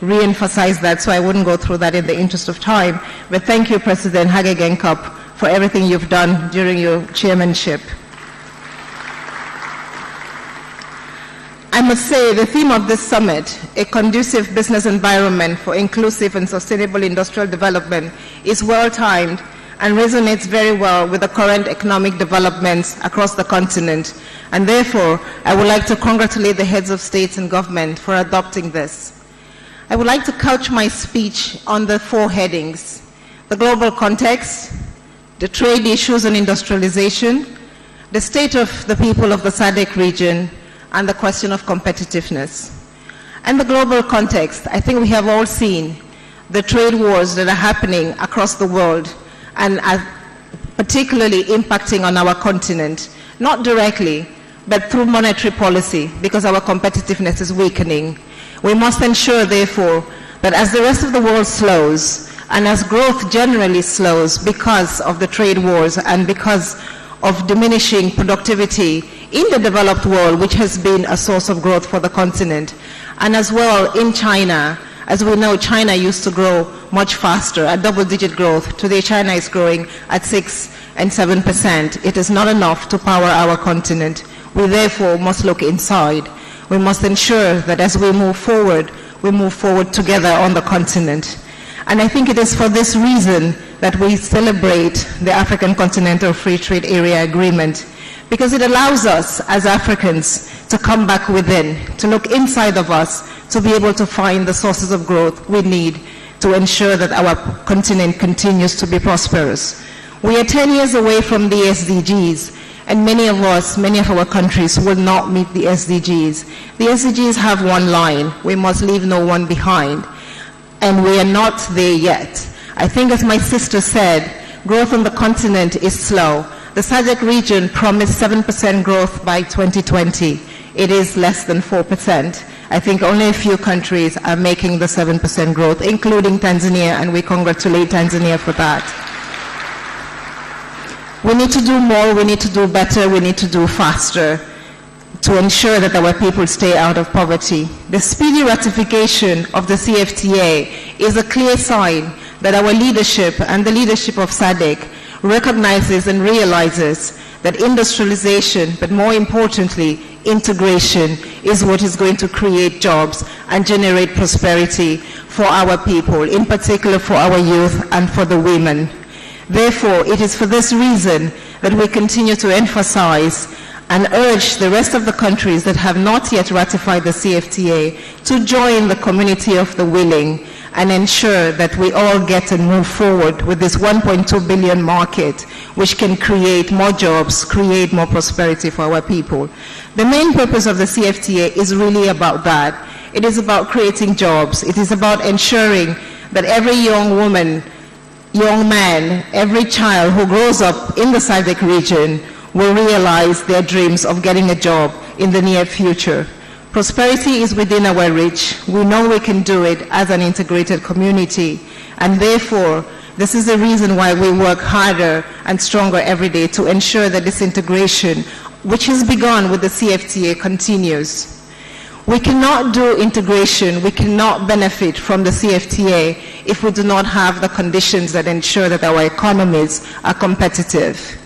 re-emphasize that, so I wouldn't go through that in the interest of time. But thank you, President Hage Geingob, for everything you've done during your chairmanship. I must say the theme of this summit, a conducive business environment for inclusive and sustainable industrial development, is well-timed and resonates very well with the current economic developments across the continent. And therefore, I would like to congratulate the heads of states and government for adopting this. I would like to couch my speech on the 4 headings: the global context, the trade issues and industrialization, the state of the people of the SADC region, and the question of competitiveness. And the global context, I think we have all seen the trade wars that are happening across the world and are particularly impacting on our continent, not directly, but through monetary policy, because our competitiveness is weakening. We must ensure, therefore, that as the rest of the world slows, and as growth generally slows because of the trade wars and because of diminishing productivity in the developed world, which has been a source of growth for the continent, and as well in China. As we know, China used to grow much faster, at double-digit growth. Today, China is growing at 6 and 7%. It is not enough to power our continent. We therefore must look inside. We must ensure that as we move forward together on the continent. And I think it is for this reason that we celebrate the African Continental Free Trade Area Agreement, because it allows us as Africans to come back within, to look inside of us, to be able to find the sources of growth we need to ensure that our continent continues to be prosperous. We are 10 years away from the SDGs, and many of our countries will not meet the SDGs. The SDGs have one line: we must leave no one behind. And we are not there yet. I think, as my sister said, growth on the continent is slow. The SADC region promised 7% growth by 2020. It is less than 4%. I think only a few countries are making the 7% growth, including Tanzania, and we congratulate Tanzania for that. We need to do more, we need to do better, we need to do faster to ensure that our people stay out of poverty. The speedy ratification of the CFTA is a clear sign that our leadership and the leadership of SADC recognizes and realizes that industrialization, but more importantly, integration, is what is going to create jobs and generate prosperity for our people, in particular for our youth and for the women. Therefore, it is for this reason that we continue to emphasize and urge the rest of the countries that have not yet ratified the CFTA to join the community of the willing and ensure that we all get and move forward with this 1.2 billion market, which can create more jobs, create more prosperity for our people. The main purpose of the CFTA is really about that. It is about creating jobs. It is about ensuring that every young woman, young man, every child who grows up in the SADC region will realize their dreams of getting a job in the near future. Prosperity is within our reach. We know we can do it as an integrated community, and therefore, this is the reason why we work harder and stronger every day to ensure that this integration, which has begun with the CFTA, continues. We cannot do integration, we cannot benefit from the CFTA if we do not have the conditions that ensure that our economies are competitive.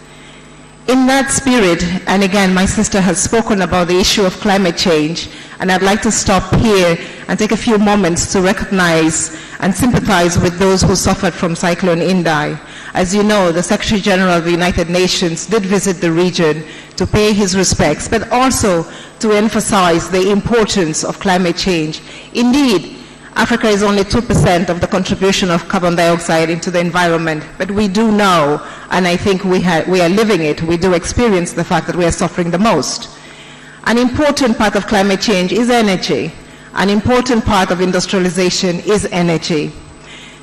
In that spirit, and again, my sister has spoken about the issue of climate change, and I'd like to stop here and take a few moments to recognize and sympathize with those who suffered from Cyclone Indai. As you know, the Secretary General of the United Nations did visit the region to pay his respects, but also to emphasize the importance of climate change. Indeed, Africa is only 2% of the contribution of carbon dioxide into the environment, but we do know, and I think we are living it, we do experience the fact that we are suffering the most. An important part of climate change is energy. An important part of industrialization is energy.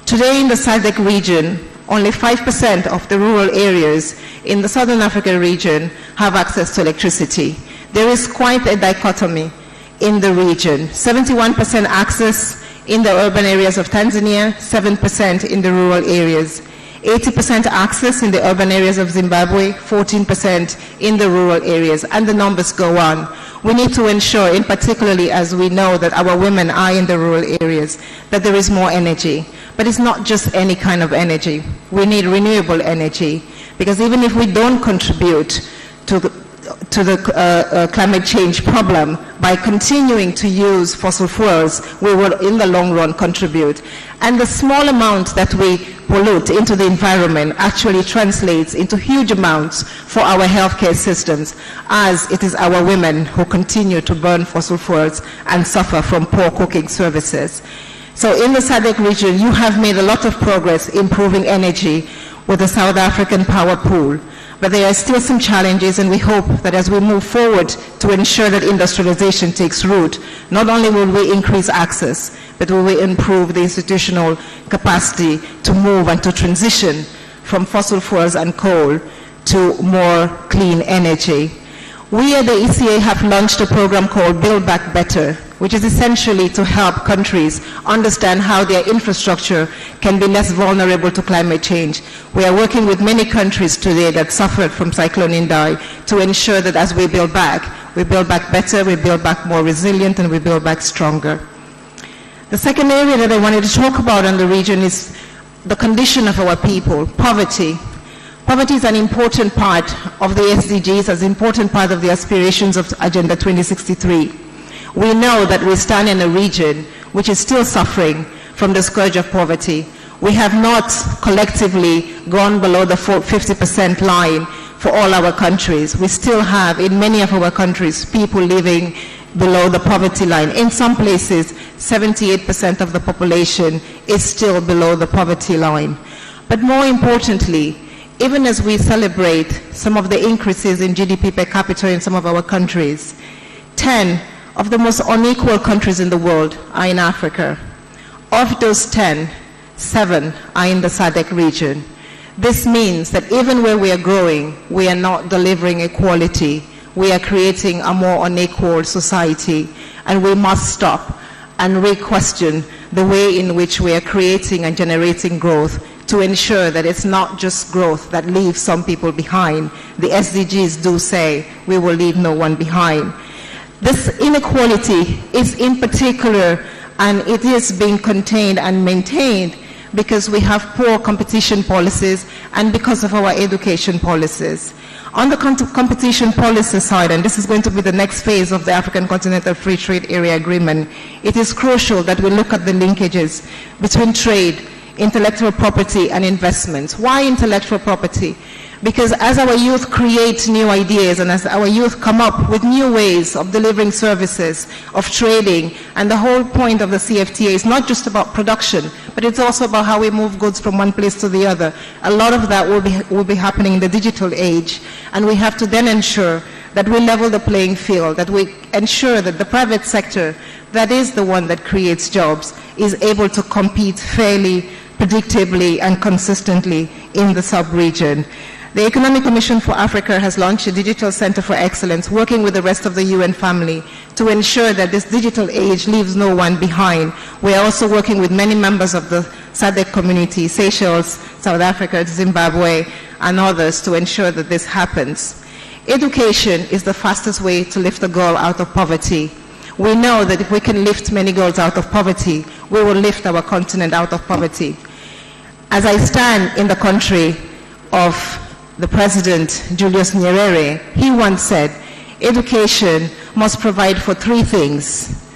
Today in the SADC region, only 5% of the rural areas in the Southern African region have access to electricity. There is quite a dichotomy in the region. 71% access in the urban areas of Tanzania, 7% in the rural areas. 80% access in the urban areas of Zimbabwe, 14% in the rural areas, and the numbers go on. We need to ensure, in particularly as we know that our women are in the rural areas, that there is more energy. But it's not just any kind of energy. We need renewable energy, because even if we don't contribute to the climate change problem, by continuing to use fossil fuels, we will in the long run contribute. And the small amount that we pollute into the environment actually translates into huge amounts for our healthcare systems, as it is our women who continue to burn fossil fuels and suffer from poor cooking services. So in the SADC region, you have made a lot of progress improving energy with the South African power pool. But there are still some challenges, and we hope that as we move forward to ensure that industrialization takes root, not only will we increase access, but we will improve the institutional capacity to move and to transition from fossil fuels and coal to more clean energy. We at the ECA have launched a program called Build Back Better, which is essentially to help countries understand how their infrastructure can be less vulnerable to climate change. We are working with many countries today that suffered from Cyclone Indai to ensure that as we build back better, we build back more resilient, and we build back stronger. The second area that I wanted to talk about in the region is the condition of our people, poverty. Poverty is an important part of the SDGs, as an important part of the aspirations of Agenda 2063. We know that we stand in a region which is still suffering from the scourge of poverty. We have not collectively gone below the 50% line for all our countries. We still have, in many of our countries, people living below the poverty line. In some places, 78% of the population is still below the poverty line. But more importantly, even as we celebrate some of the increases in GDP per capita in some of our countries, 10 of the most unequal countries in the world are in Africa. Of those 10, 7 are in the SADC region. This means that even where we are growing, we are not delivering equality. We are creating a more unequal society, and we must stop and re-question the way in which we are creating and generating growth to ensure that it's not just growth that leaves some people behind. The SDGs do say we will leave no one behind. This inequality is in particular, and it is being contained and maintained because we have poor competition policies and because of our education policies. On the competition policy side, and this is going to be the next phase of the African Continental Free Trade Area Agreement, it is crucial that we look at the linkages between trade, intellectual property, and investments. Why intellectual property? Because as our youth create new ideas and as our youth come up with new ways of delivering services, of trading, and the whole point of the CFTA is not just about production, but it's also about how we move goods from one place to the other. A lot of that will be happening in the digital age, and we have to then ensure that we level the playing field, that we ensure that the private sector, that is the one that creates jobs, is able to compete fairly, predictably, and consistently in the sub-region. The Economic Commission for Africa has launched a Digital Center for Excellence, working with the rest of the UN family to ensure that this digital age leaves no one behind. We are also working with many members of the SADC community, Seychelles, South Africa, Zimbabwe, and others to ensure that this happens. Education is the fastest way to lift a girl out of poverty. We know that if we can lift many girls out of poverty, we will lift our continent out of poverty. As I stand in the country of the President Julius Nyerere, he once said, education must provide for 3 things: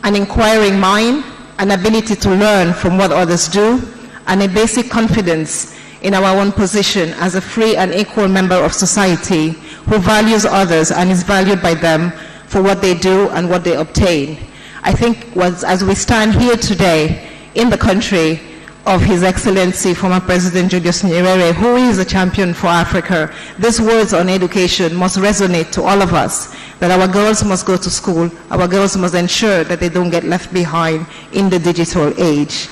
an inquiring mind, an ability to learn from what others do, and a basic confidence in our own position as a free and equal member of society who values others and is valued by them for what they do and what they obtain. I think as we stand here today in the country of His Excellency, former President Julius Nyerere, who is a champion for Africa, these words on education must resonate to all of us, that our girls must go to school, our girls must ensure that they don't get left behind in the digital age.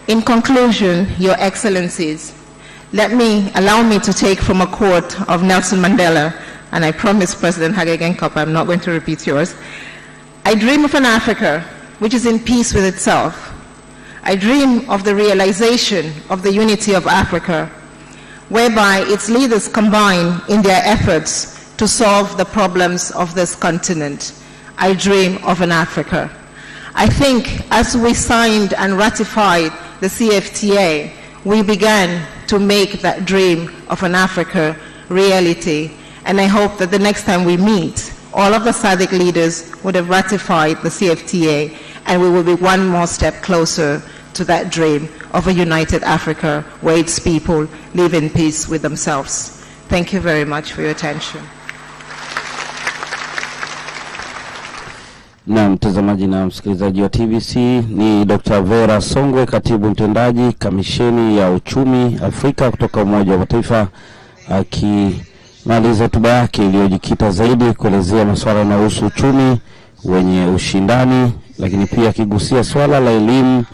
In conclusion, Your Excellencies, allow me to take from a quote of Nelson Mandela, and I promise President Hage Geingob, I'm not going to repeat yours. I dream of an Africa which is in peace with itself, I dream of the realization of the unity of Africa, whereby its leaders combine in their efforts to solve the problems of this continent. I dream of an Africa. I think as we signed and ratified the CFTA, we began to make that dream of an Africa reality. And I hope that the next time we meet, all of the SADC leaders would have ratified the CFTA, and we will be one more step closer to that dream of a united Africa where its people live in peace with themselves. Thank you very much for your attention. Na mtazamaji na msikilizaji wa TVC, ni Dr. Vera Songwe, katibu mtendaji Kamisheni ya Uchumi Afrika kutoka Umoja wa Mataifa, akimaliza hotuba yake iliyojikita zaidi kuelezea masuala yanayohusu uchumi wenye ushindani, lakini pia akigusia swala la elimu,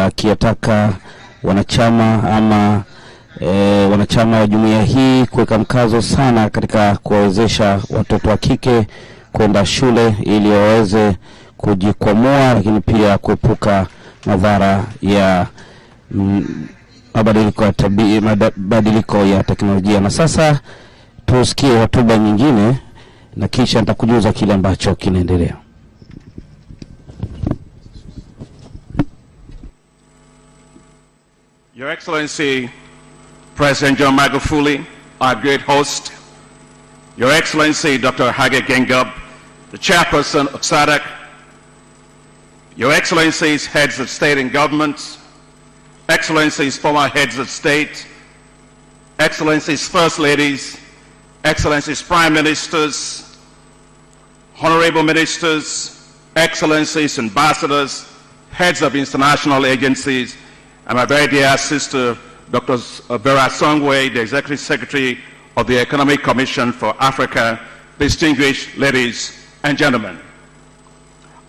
akiyataka wanachama wanachama wa jumuiya hii kuweka mkazo sana katika kuwawezesha watoto wa kike kwenda shule ili waweze kujikwamua, lakini pia kuepuka madhara ya mabadiliko ya teknolojia. Na sasa tusikie hotuba nyingine na kisha nitakujuza kile ambacho kinaendelea. Your Excellency, President John Magufuli, our great host, Your Excellency, Dr. Hage Gengab, the Chairperson of SADC, Your Excellencies, Heads of State and Governments, Excellencies, former Heads of State, Excellencies, First Ladies, Excellencies, Prime Ministers, Honorable Ministers, Excellencies, Ambassadors, Heads of international agencies, and my very dear sister, Dr. Vera Songwe, the Executive Secretary of the Economic Commission for Africa, distinguished ladies and gentlemen.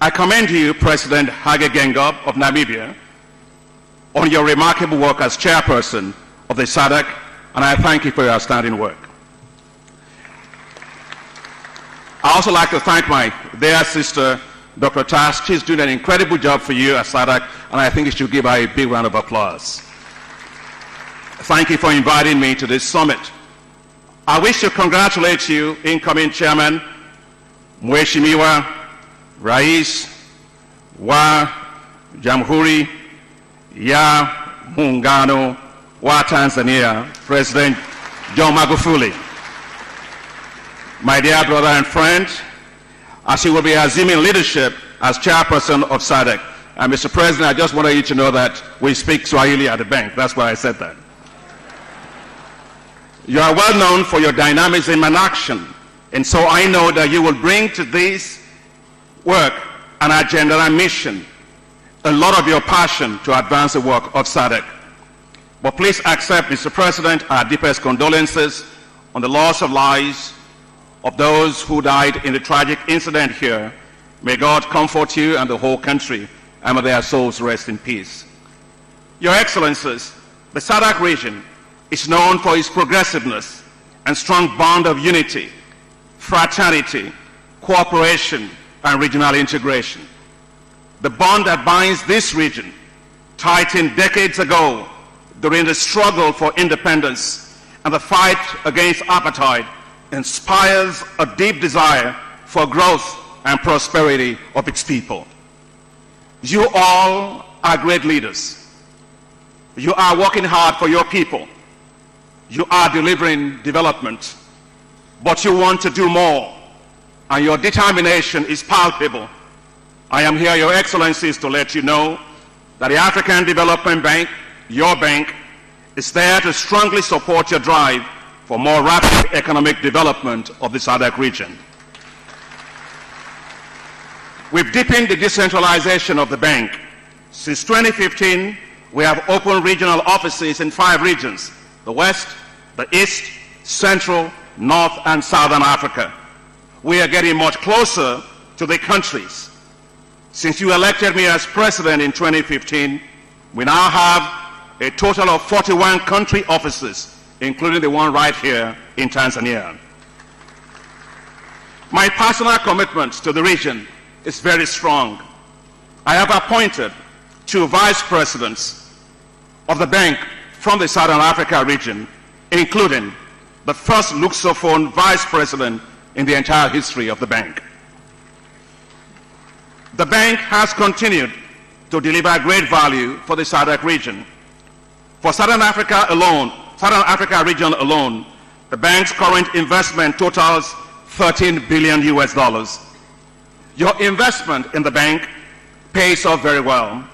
I commend you, President Hage Gengab of Namibia, on your remarkable work as chairperson of the SADC, and I thank you for your outstanding work. I also like to thank my dear sister, Dr. Task. She's doing an incredible job for you at SADC, and I think you should give her a big round of applause. Thank you for inviting me to this summit. I wish to congratulate you, incoming Chairman Mheshimiwa Rais wa Jamhuri ya Muungano wa Tanzania, President John Magufuli. My dear brother and friend, as you will be assuming leadership as chairperson of SADC. And Mr. President, I just wanted you to know that we speak Swahili at the bank. That's why I said that. You are well known for your dynamism and action, and so I know that you will bring to this work an agenda and mission, a lot of your passion to advance the work of SADC. But please accept, Mr. President, our deepest condolences on the loss of lives of those who died in the tragic incident here. May God comfort you and the whole country, and may their souls rest in peace. Your Excellencies, the SADC region is known for its progressiveness and strong bond of unity, fraternity, cooperation, and regional integration. The bond that binds this region, tightened decades ago during the struggle for independence and the fight against apartheid, inspires a deep desire for growth and prosperity of its people. You all are great leaders. You are working hard for your people. You are delivering development, but you want to do more, and your determination is palpable. I am here, Your Excellencies, to let you know that the African Development Bank, your bank, is there to strongly support your drive for more rapid economic development of the SADC region. We've deepened the decentralization of the bank. Since 2015, we have opened regional offices in 5 regions: the West, the East, Central, North, and Southern Africa. We are getting much closer to the countries. Since you elected me as president in 2015, we now have a total of 41 country offices, including the one right here in Tanzania. My personal commitment to the region is very strong. I have appointed 2 vice presidents of the bank from the Southern Africa region, including the first Lusophone vice president in the entire history of the bank. The bank has continued to deliver great value for the SADC region. For Southern Africa region alone, the bank's current investment totals $13 billion US. Your investment in the bank pays off very well.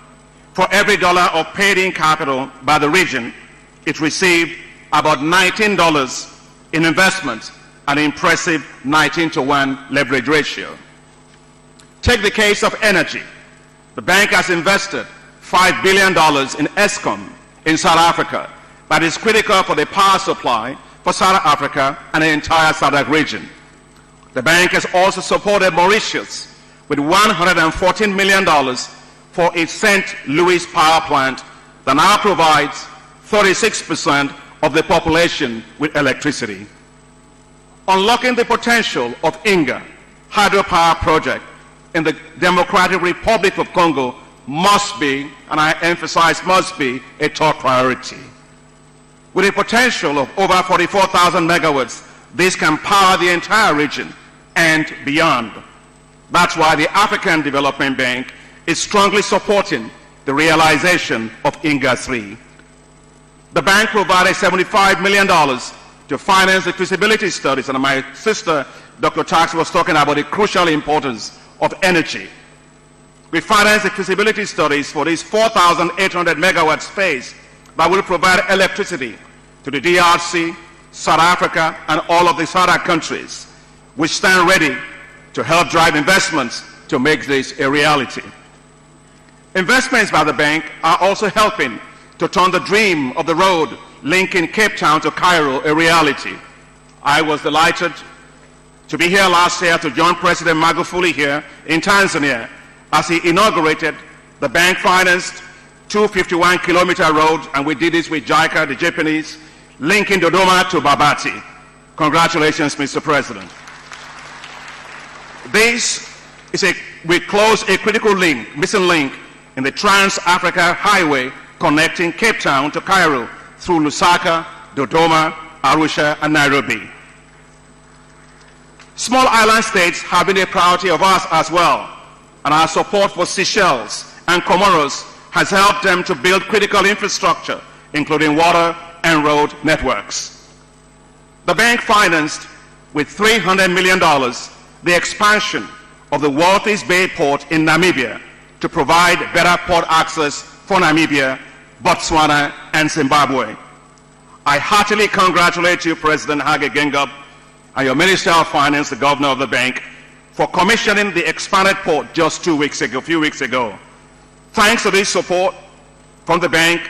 For every dollar of paid-in capital by the region, it received about $19 in investment, an impressive 19-to-1 leverage ratio. Take the case of energy. The bank has invested $5 billion in Eskom in South Africa that is critical for the power supply for South Africa and the entire SADC region. The bank has also supported Mauritius with $114 million for its St. Louis power plant that now provides 36% of the population with electricity. Unlocking the potential of Inga hydropower project in the Democratic Republic of Congo must be, and I emphasize must be, a top priority. With a potential of over 44,000 megawatts, this can power the entire region and beyond. That's why the African Development Bank is strongly supporting the realization of Inga 3. The bank provided $75 million to finance the feasibility studies, and my sister, Dr. Tax, was talking about the crucial importance of energy. We financed the feasibility studies for this 4,800 megawatt space that will provide electricity to the DRC, South Africa, and all of the SADC countries. We stand ready to help drive investments to make this a reality. Investments by the bank are also helping to turn the dream of the road linking Cape Town to Cairo a reality. I was delighted to be here last year to join President Magufuli here in Tanzania as he inaugurated the bank-financed 251-kilometer road, and we did this with JICA, the Japanese, linking Dodoma to Babati. Congratulations, Mr. President. We close a critical link, missing link, in the Trans-Africa Highway connecting Cape Town to Cairo through Lusaka, Dodoma, Arusha, and Nairobi. Small island states have been a priority of ours as well, and our support for Seychelles and Comoros has helped them to build critical infrastructure, including water and road networks. The bank financed with $300 million the expansion of the Walvis Bay port in Namibia to provide better port access for Namibia, Botswana, and Zimbabwe. I heartily congratulate you, President Hage Geingob, and your Minister of Finance, the Governor of the bank, for commissioning the expanded port just a few weeks ago. Thanks to this support from the bank,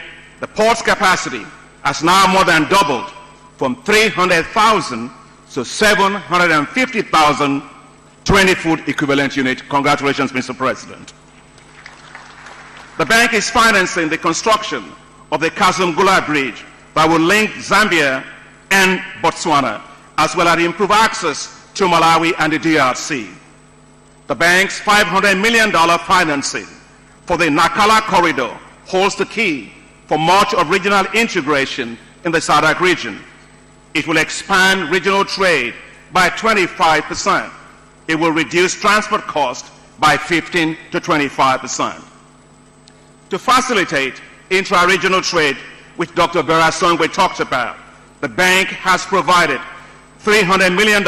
the port's capacity has now more than doubled from 300,000 to 750,000 20-foot equivalent unit. Congratulations, Mr. President. The bank is financing the construction of the Kazungula Bridge that will link Zambia and Botswana, as well as improve access to Malawi and the DRC. The bank's $500 million financing for the Nakala Corridor holds the key for much of regional integration in the SADC region. It will expand regional trade by 25%. It will reduce transport costs by 15 to 25%. To facilitate intra-regional trade, which Dr. Vera Songwe talked about, the bank has provided $300 million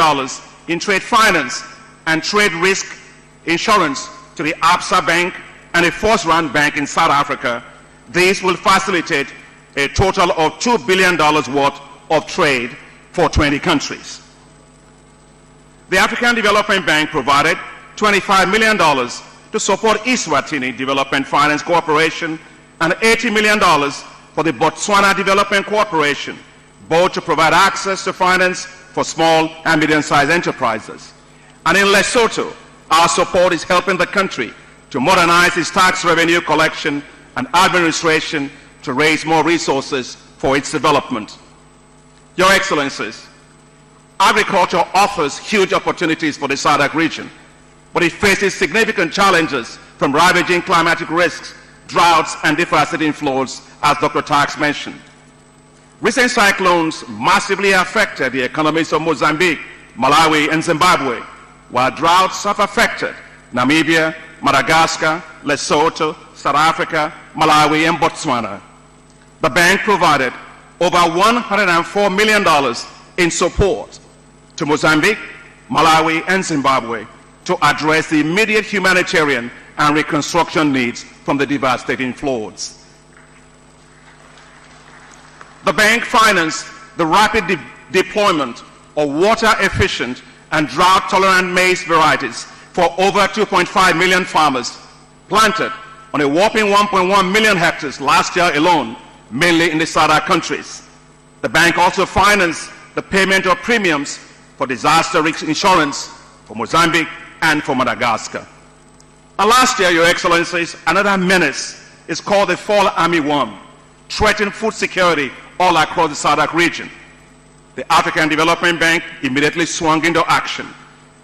in trade finance and trade risk insurance to the Absa Bank and a Force-run bank in South Africa. These will facilitate a total of $2 billion worth of trade for 20 countries. The African Development Bank provided $25 million to support Eswatini Development Finance Corporation and $80 million for the Botswana Development Corporation, both to provide access to finance for small and medium-sized enterprises. And in Lesotho, our support is helping the country to modernize its tax revenue collection and administration to raise more resources for its development. Your Excellencies, agriculture offers huge opportunities for the SADC region, but it faces significant challenges from ravaging climatic risks, droughts, and devastating floods, as Dr. Tax mentioned. Recent cyclones massively affected the economies of Mozambique, Malawi, and Zimbabwe, while droughts have affected Namibia, Madagascar, Lesotho, South Africa, Malawi, and Botswana. The bank provided over $104 million in support to Mozambique, Malawi, and Zimbabwe to address the immediate humanitarian and reconstruction needs from the devastating floods. The bank financed the rapid deployment of water-efficient and drought-tolerant maize varieties for over 2.5 million farmers planted on a whopping 1.1 million hectares last year alone, mainly in the SADC countries. The bank also financed the payment of premiums for disaster risk insurance for Mozambique and for Madagascar. And last year, Your Excellencies, another menace is called the fall armyworm, threatening food security all across the SADC region. The African Development Bank immediately swung into action,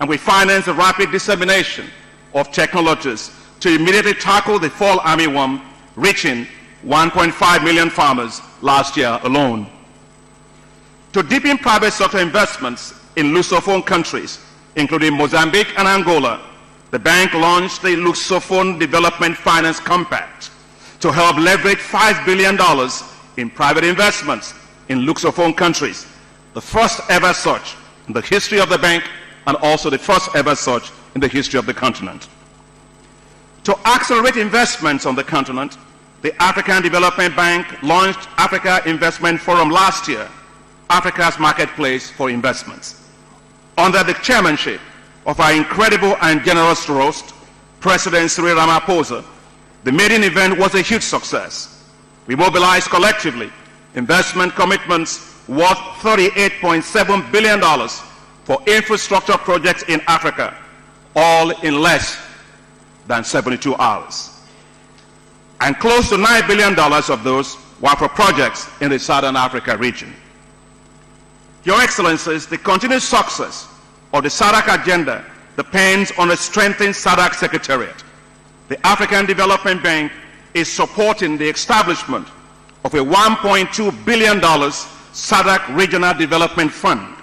and we financed the rapid dissemination of technologies to immediately tackle the fall armyworm, reaching 1.5 million farmers last year alone. To deepen private sector investments in Lusophone countries, including Mozambique and Angola, the bank launched the Lusophone Development Finance Compact to help leverage $5 billion in private investments in Lusophone countries, the first ever such in the history of the bank and also the first ever such in the history of the continent. To accelerate investments on the continent, the African Development Bank launched Africa Investment Forum last year, Africa's marketplace for investments. Under the chairmanship of our incredible and generous host, President Cyril Ramaphosa, the maiden event was a huge success. We mobilized collectively investment commitments worth $38.7 billion for infrastructure projects in Africa, all in less than 72 hours. And close to $9 billion of those were for projects in the Southern Africa region. Your Excellencies, the continued success of the SADC agenda depends on a strengthened SADC Secretariat. The African Development Bank is supporting the establishment of a $1.2 billion SADC Regional Development Fund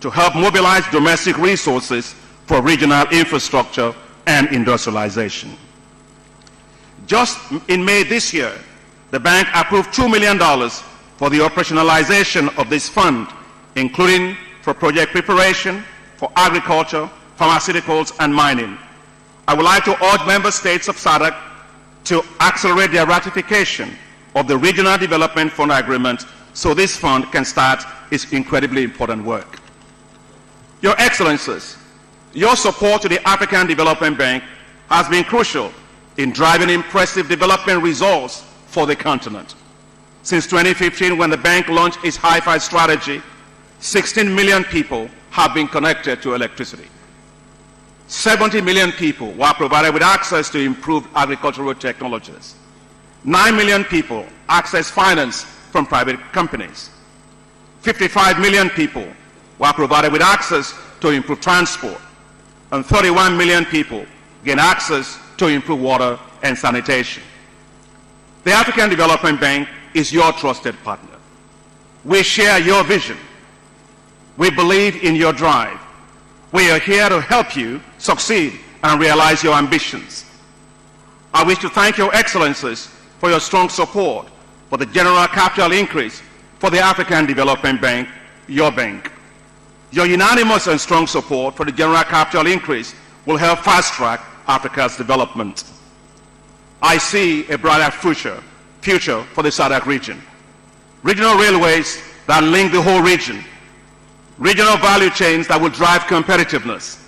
to help mobilize domestic resources for regional infrastructure and industrialization. Just in May this year, the bank approved $2 million for the operationalization of this fund, including for project preparation, for agriculture, pharmaceuticals, and mining. I would like to urge member states of SADC to accelerate their ratification of the Regional Development Fund Agreement so this fund can start its incredibly important work. Your Excellencies, your support to the African Development Bank has been crucial in driving impressive development results for the continent. Since 2015, when the bank launched its Hi-Fi strategy, 16 million people have been connected to electricity. 70 million people were provided with access to improved agricultural technologies. 9 million people access finance from private companies. 55 million people were provided with access to improved transport. And 31 million people gain access to improved water and sanitation. The African Development Bank is your trusted partner. We share your vision. We believe in your drive. We are here to help you succeed and realize your ambitions. I wish to thank your Excellencies for your strong support for the general capital increase for the African Development Bank, your bank. Your unanimous and strong support for the general capital increase will help fast-track Africa's development. I see a brighter future for the SADC region. Regional railways that link the whole region. Regional value chains that will drive competitiveness.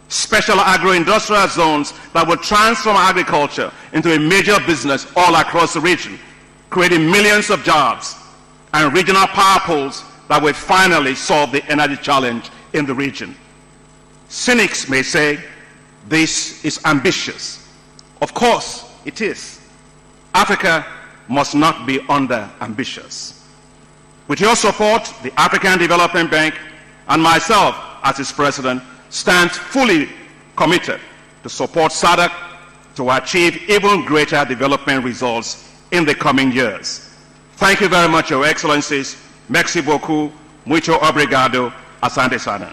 Special agro-industrial zones that will transform agriculture into a major business all across the region, creating millions of jobs. And regional power pools that will finally solve the energy challenge in the region. Cynics may say, this is ambitious. Of course, it is. Africa must not be under-ambitious. With your support, the African Development Bank and myself as its president stands fully committed to support SADC to achieve even greater development results in the coming years. Thank you very much, Your Excellencies. Merci beaucoup. Mucho obrigado. Asante sana.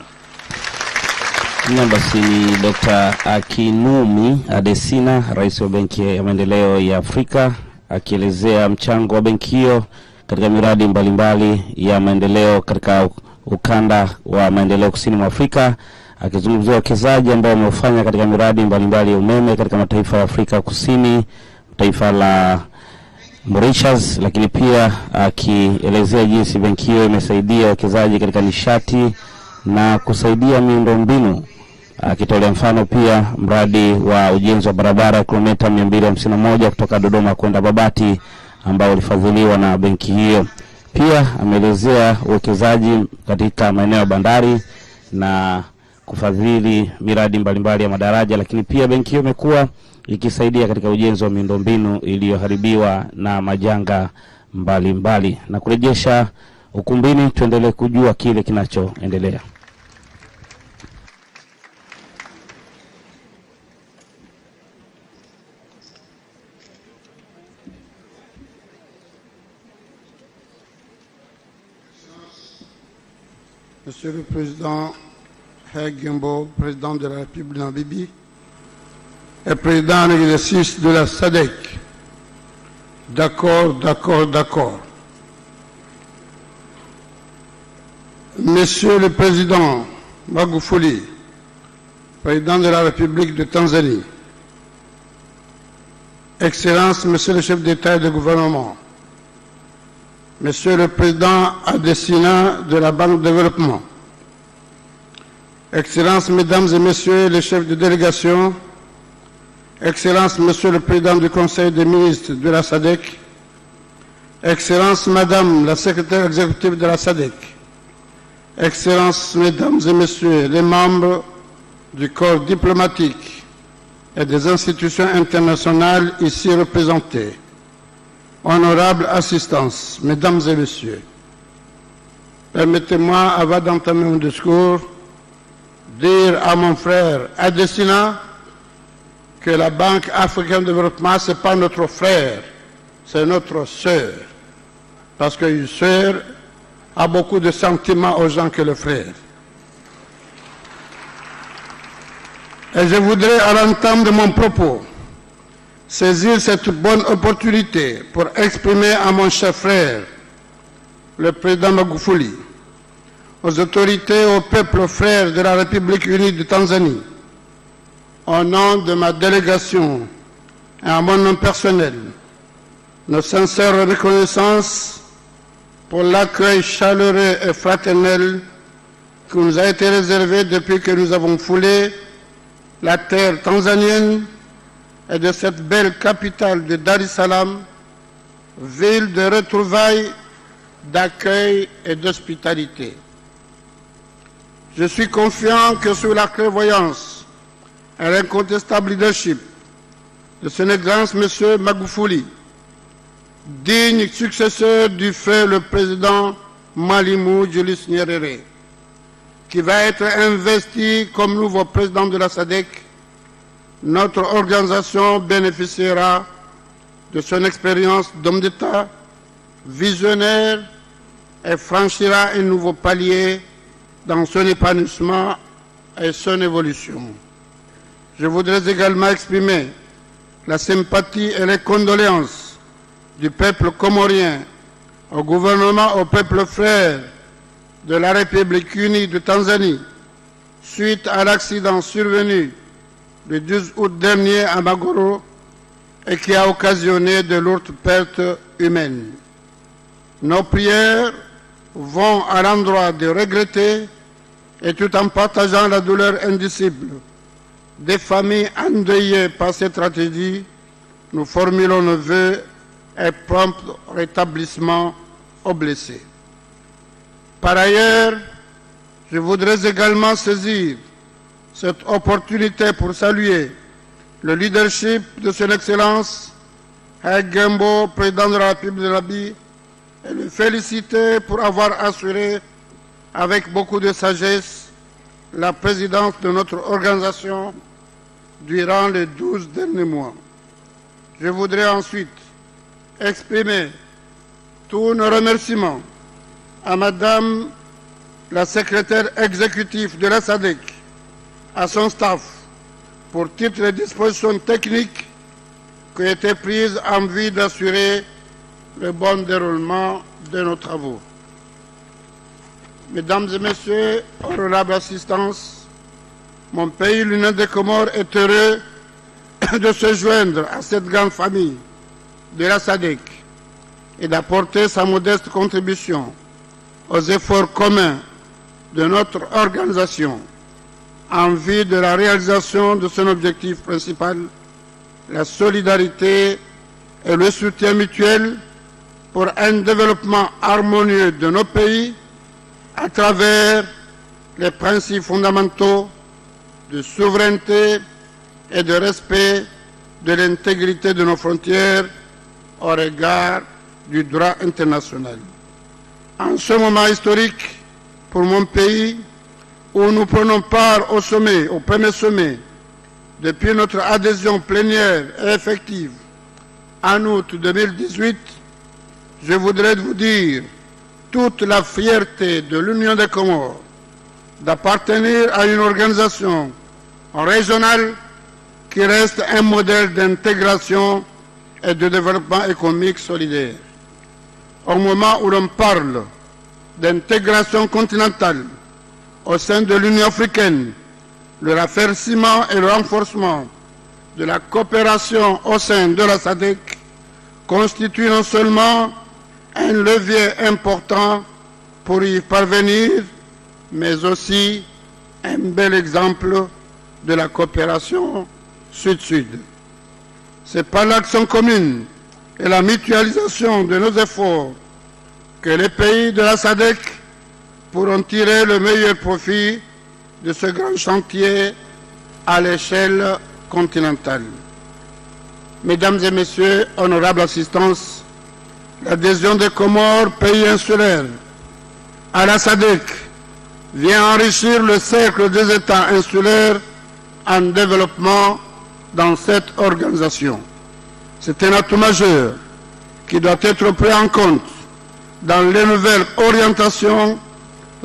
Basi ni Dr. Akinwumi Adesina, Rais wa Benki ya Maendeleo ya Afrika, akielezea mchango wa benki hiyo katika miradi mbalimbali ya maendeleo katika ukanda wa maendeleo kusini mwa Afrika, akizungumzia wawekezaji ambao wamefanya katika miradi mbalimbali ya umeme katika mataifa ya Afrika Kusini, taifa la Mauritius, lakini pia akielezea jinsi benki hiyo imesaidia wawekezaji katika nishati na kusaidia miundombinu, akitolea mfano pia mradi wa ujenzi wa barabara kilomita 251 kutoka Dodoma kwenda Babati ambao ulifadhiliwa na benki hiyo. Pia ameelezea uwekezaji katika maeneo ya bandari na kufadhili miradi mbalimbali ya madaraja, lakini pia benki hiyo imekuwa ikisaidia katika ujenzi wa miundombinu iliyoharibiwa na majanga mbalimbali. Na kurejesha ukumbini, tuendelee kujua kile kinachoendelea. Monsieur le Président Gembo, Président de la République de Namibie et Président en exercice de la SADC. D'accord. Monsieur le Président Magufuli, Président de la République de Tanzanie. Excellences, Monsieur le chef d'État et de gouvernement. Monsieur le Président Adesina de la Banque de développement, Excellences, Mesdames et Messieurs les chefs de délégation, Excellences, Monsieur le Président du Conseil des ministres de la SADC, Excellences, Madame la Secrétaire exécutive de la SADC, Excellences, Mesdames et Messieurs les membres du corps diplomatique et des institutions internationales ici représentées, honorable assistance, Mesdames et Messieurs, permettez-moi, avant d'entamer mon discours, dire à mon frère Adesina que la Banque africaine de développement, ce n'est pas notre frère, c'est notre sœur. Parce qu'une sœur a beaucoup de sentiments aux gens que le frère. Et je voudrais, à l'entame de mon propos, saisir cette bonne opportunité pour exprimer à mon cher frère, le président Magufuli, aux autorités, au peuple frère de la République unie de Tanzanie, au nom de ma délégation et à mon nom personnel, nos sincères reconnaissances pour l'accueil chaleureux et fraternel qui nous a été réservé depuis que nous avons foulé la terre tanzanienne et de cette belle capitale de Dar es Salaam, ville de retrouvailles, d'accueil et d'hospitalité. Je suis confiant que sous la clairvoyance et l'incontestable leadership de son Excellence M. Magufuli, digne successeur du feu le président Mwalimu Julius Nyerere, qui va être investi comme nouveau président de la SADC, notre organisation bénéficiera de son expérience d'homme d'État, visionnaire, et franchira un nouveau palier dans son épanouissement et son évolution. Je voudrais également exprimer la sympathie et les condoléances du peuple comorien au gouvernement, au peuple frère de la République unie de Tanzanie, suite à l'accident survenu le 12 août dernier à Magoro et qui a occasionné de lourdes pertes humaines. Nos prières vont à l'endroit de regretter et tout en partageant la douleur indicible des familles endeuillées par cette tragédie, nous formulons nos vœux et prompt rétablissement aux blessés. Par ailleurs, je voudrais également saisir cette opportunité pour saluer le leadership de son Excellence Gembo, président de la République de Namibie, et le féliciter pour avoir assuré avec beaucoup de sagesse la présidence de notre organisation durant les 12 derniers mois. Je voudrais ensuite exprimer tous nos remerciements à Madame la secrétaire exécutive de la SADC, à son staff, pour toutes les dispositions techniques qui ont été prises en vue d'assurer le bon déroulement de nos travaux. Mesdames et Messieurs, honorables assistants, mon pays, l'Union des Comores, est heureux de se joindre à cette grande famille de la SADC et d'apporter sa modeste contribution aux efforts communs de notre organisation en vue de la réalisation de son objectif principal, la solidarité et le soutien mutuel pour un développement harmonieux de nos pays à travers les principes fondamentaux de souveraineté et de respect de l'intégrité de nos frontières au regard du droit international. En ce moment historique pour mon pays, où nous prenons part au sommet, au premier sommet, depuis notre adhésion plénière et effective en août 2018, je voudrais vous dire toute la fierté de l'Union des Comores d'appartenir à une organisation régionale qui reste un modèle d'intégration et de développement économique solidaire. Au moment où l'on parle d'intégration continentale au sein de l'Union africaine, le raffermissement et le renforcement de la coopération au sein de la SADC constitue non seulement un levier important pour y parvenir, mais aussi un bel exemple de la coopération Sud-Sud. C'est par l'action commune et la mutualisation de nos efforts que les pays de la SADC pourront tirer le meilleur profit de ce grand chantier à l'échelle continentale. Mesdames et Messieurs, honorables assistants, l'adhésion des Comores, pays insulaires, à la SADC vient enrichir le cercle des États insulaires en développement dans cette organisation. C'est un atout majeur qui doit être pris en compte dans les nouvelles orientations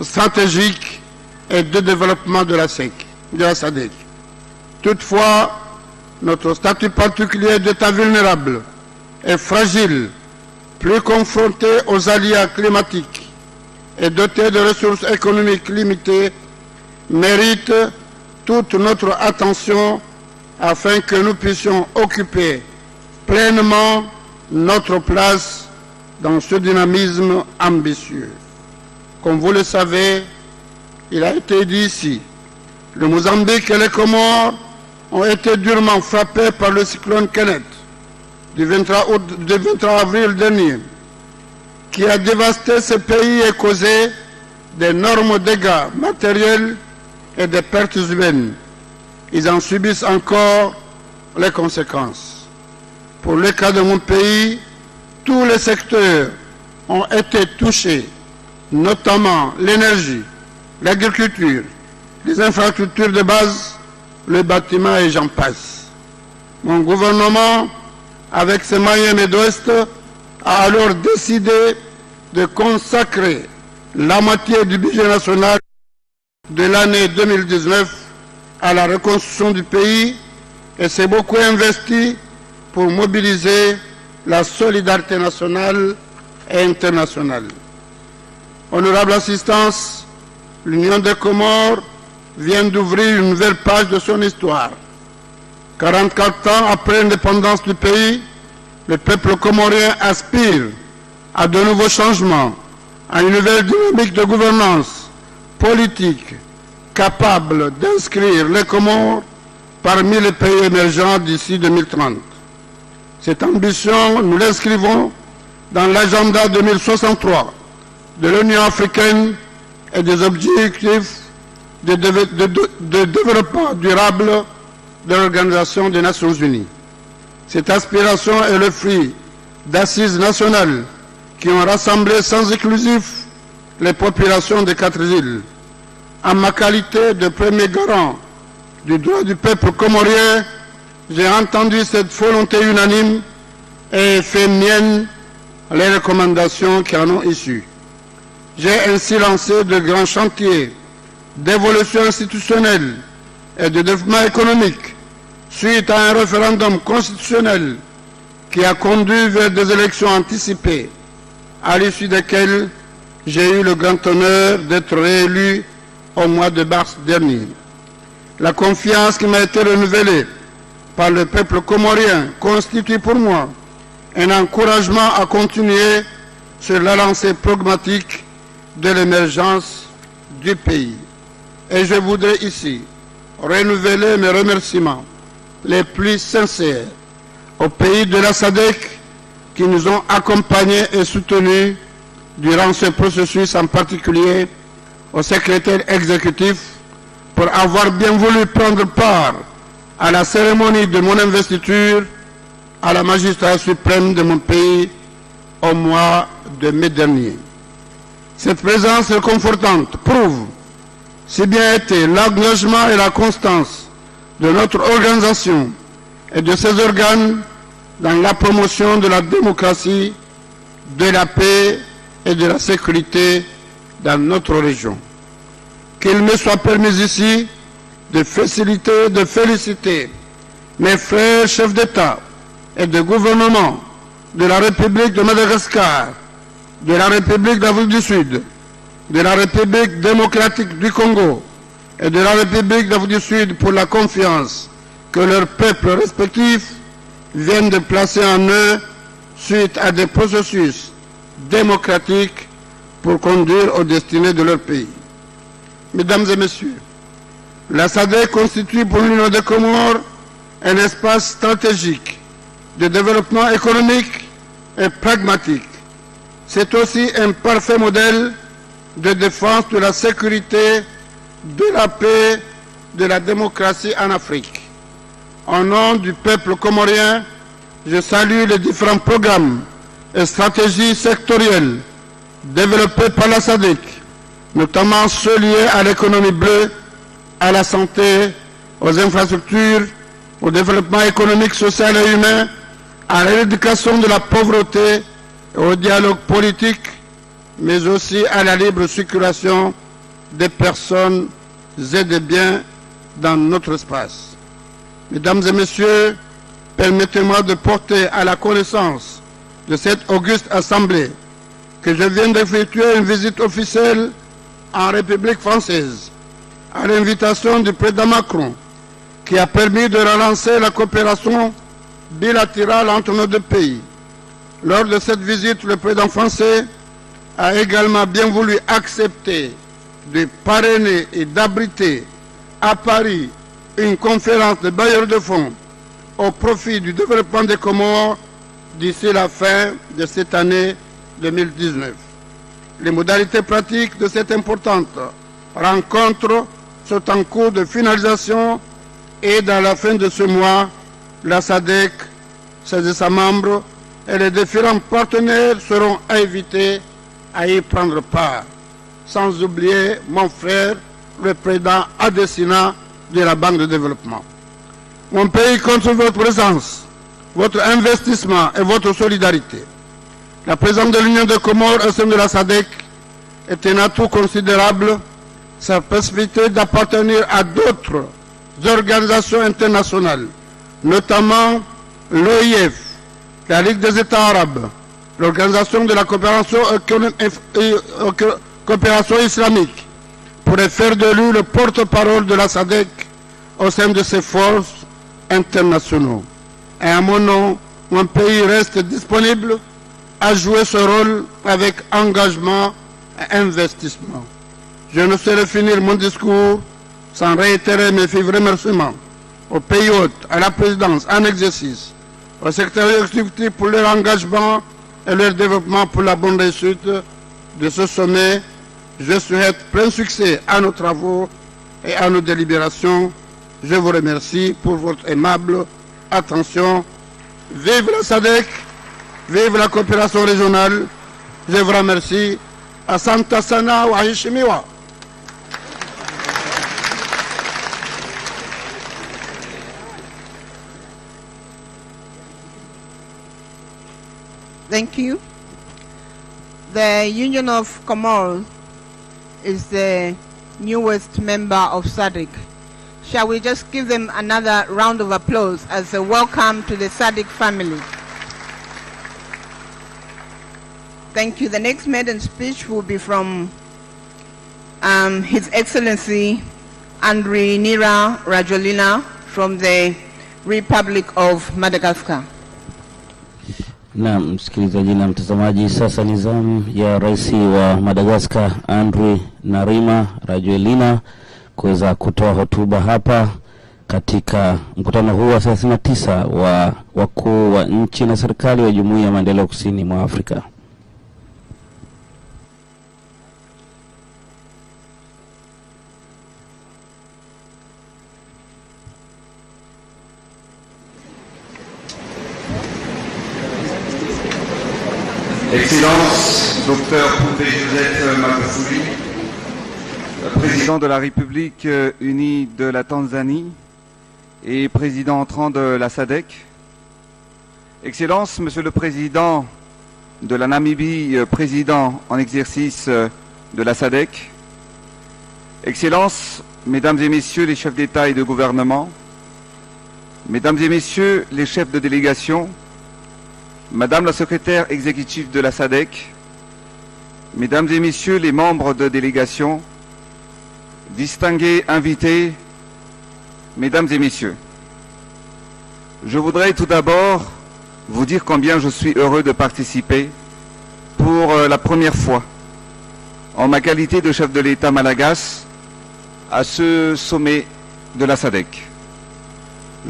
stratégiques et de développement de la SADC. Toutefois, notre statut particulier d'État vulnérable et fragile, plus confronté aux aléas climatiques et doté de ressources économiques limitées, mérite toute notre attention afin que nous puissions occuper pleinement notre place dans ce dynamisme ambitieux. Comme vous le savez, il a été dit ici, le Mozambique et les Comores ont été durement frappés par le cyclone Kenneth du 23 avril dernier, qui a dévasté ce pays et causé d'énormes dégâts matériels et des pertes humaines. Ils en subissent encore les conséquences. Pour le cas de mon pays, tous les secteurs ont été touchés, notamment l'énergie, l'agriculture, les infrastructures de base, le bâtiment et j'en passe. Mon gouvernement, avec ses moyens modestes, a alors décidé de consacrer la moitié du budget national de l'année 2019 à la reconstruction du pays et s'est beaucoup investi pour mobiliser la solidarité nationale et internationale. Honorable assistance, l'Union des Comores vient d'ouvrir une nouvelle page de son histoire. 44 ans après l'indépendance du pays, le peuple comorien aspire à de nouveaux changements, à une nouvelle dynamique de gouvernance politique capable d'inscrire les Comores parmi les pays émergents d'ici 2030. Cette ambition, nous l'inscrivons dans l'agenda 2063 de l'Union africaine et des objectifs de développement durable de l'Organisation des Nations Unies. Cette aspiration est le fruit d'assises nationales qui ont rassemblé sans exclusif les populations des 4 îles. En ma qualité de premier garant du droit du peuple comorien, j'ai entendu cette volonté unanime et fait mienne les recommandations qui en ont issu. J'ai ainsi lancé de grands chantiers d'évolution institutionnelle et de développement économique suite à un référendum constitutionnel qui a conduit vers des élections anticipées, à l'issue desquelles j'ai eu le grand honneur d'être réélu au mois de mars dernier. La confiance qui m'a été renouvelée par le peuple comorien constitue pour moi un encouragement à continuer sur la lancée pragmatique de l'émergence du pays. Et je voudrais ici renouveler mes remerciements les plus sincères aux pays de la SADC qui nous ont accompagnés et soutenus durant ce processus, en particulier au secrétaire exécutif pour avoir bien voulu prendre part à la cérémonie de mon investiture à la magistrature suprême de mon pays au mois de mai dernier. Cette présence réconfortante prouve si bien été l'engagement et la constance de notre organisation et de ses organes dans la promotion de la démocratie, de la paix et de la sécurité dans notre région. Qu'il me soit permis ici de féliciter mes frères chefs d'État et de gouvernement de la République de Madagascar, de la République d'Afrique du Sud, de la République démocratique du Congo et de la République d'Afrique du Sud pour la confiance que leurs peuples respectifs viennent de placer en eux suite à des processus démocratiques pour conduire aux destinées de leur pays. Mesdames et messieurs, la SADC constitue pour l'Union des Comores un espace stratégique de développement économique et pragmatique. C'est aussi un parfait modèle de défense de la sécurité, de la paix, de la démocratie en Afrique. Au nom du peuple comorien, je salue les différents programmes et stratégies sectorielles développées par la SADC, notamment ceux liés à l'économie bleue, à la santé, aux infrastructures, au développement économique, social et humain, à l'éradication de la pauvreté et au dialogue politique, mais aussi à la libre circulation des personnes et des biens dans notre espace. Mesdames et messieurs, permettez-moi de porter à la connaissance de cette auguste assemblée que je viens d'effectuer une visite officielle en République française à l'invitation du président Macron, qui a permis de relancer la coopération bilatérale entre nos deux pays. Lors de cette visite, le président français a également bien voulu accepter de parrainer et d'abriter à Paris une conférence de bailleurs de fonds au profit du développement des Comores d'ici la fin de cette année 2019. Les modalités pratiques de cette importante rencontre sont en cours de finalisation et dans la fin de ce mois, la SADC, ses États membres et les différents partenaires seront invités à y prendre part. Sans oublier mon frère, le président Adesina de la Banque de développement. Mon pays compte sur votre présence, votre investissement et votre solidarité. La présence de l'Union des Comores au sein de la SADC est un atout considérable. Sa possibilité d'appartenir à d'autres organisations internationales, notamment l'OIF, la Ligue des États arabes, l'Organisation de la coopération islamique, pourrait faire de lui le porte-parole de la SADC au sein de ses forces internationaux. Et à mon nom, mon pays reste disponible à jouer ce rôle avec engagement et investissement. Je ne saurais finir mon discours sans réitérer mes vifs remerciements aux pays hôtes, à la présidence en exercice, au secrétaire exécutif pour leur engagement et leur développement pour la bonne réussite de ce sommet. Je souhaite plein succès à nos travaux et à nos délibérations. Je vous remercie pour votre aimable attention. Vive la SADC, vive la coopération régionale. Je vous remercie. Asante sana wa heshimiwa. Thank you. The Union of Comoros is the newest member of SADC. Shall we just give them another round of applause as a welcome to the SADC family? Thank you. The next maiden speech will be from His Excellency Andry Nira Rajolina from the Republic of Madagascar. Na msikilizaji na mtazamaji, sasa ni zamu ya Rais wa Madagascar Andry Nirima Rajoelina kuweza kutoa hotuba hapa katika mkutano huu wa 39 wa wakuu wa nchi na serikali wa Jumuiya ya Maendeleo Kusini mwa Afrika. Excellence, Dr Julius Nyerere, président de la République unie de la Tanzanie et président entrant de la SADC. Excellence, Monsieur le Président de la Namibie, président en exercice de la SADC. Excellence, Mesdames et Messieurs les chefs d'État et de gouvernement, Mesdames et Messieurs les chefs de délégation, Madame la secrétaire exécutive de la SADC, Mesdames et Messieurs les membres de délégation, distingués invités, Mesdames et Messieurs, je voudrais tout d'abord vous dire combien je suis heureux de participer pour la première fois, en ma qualité de chef de l'État malagasy, à ce sommet de la SADC.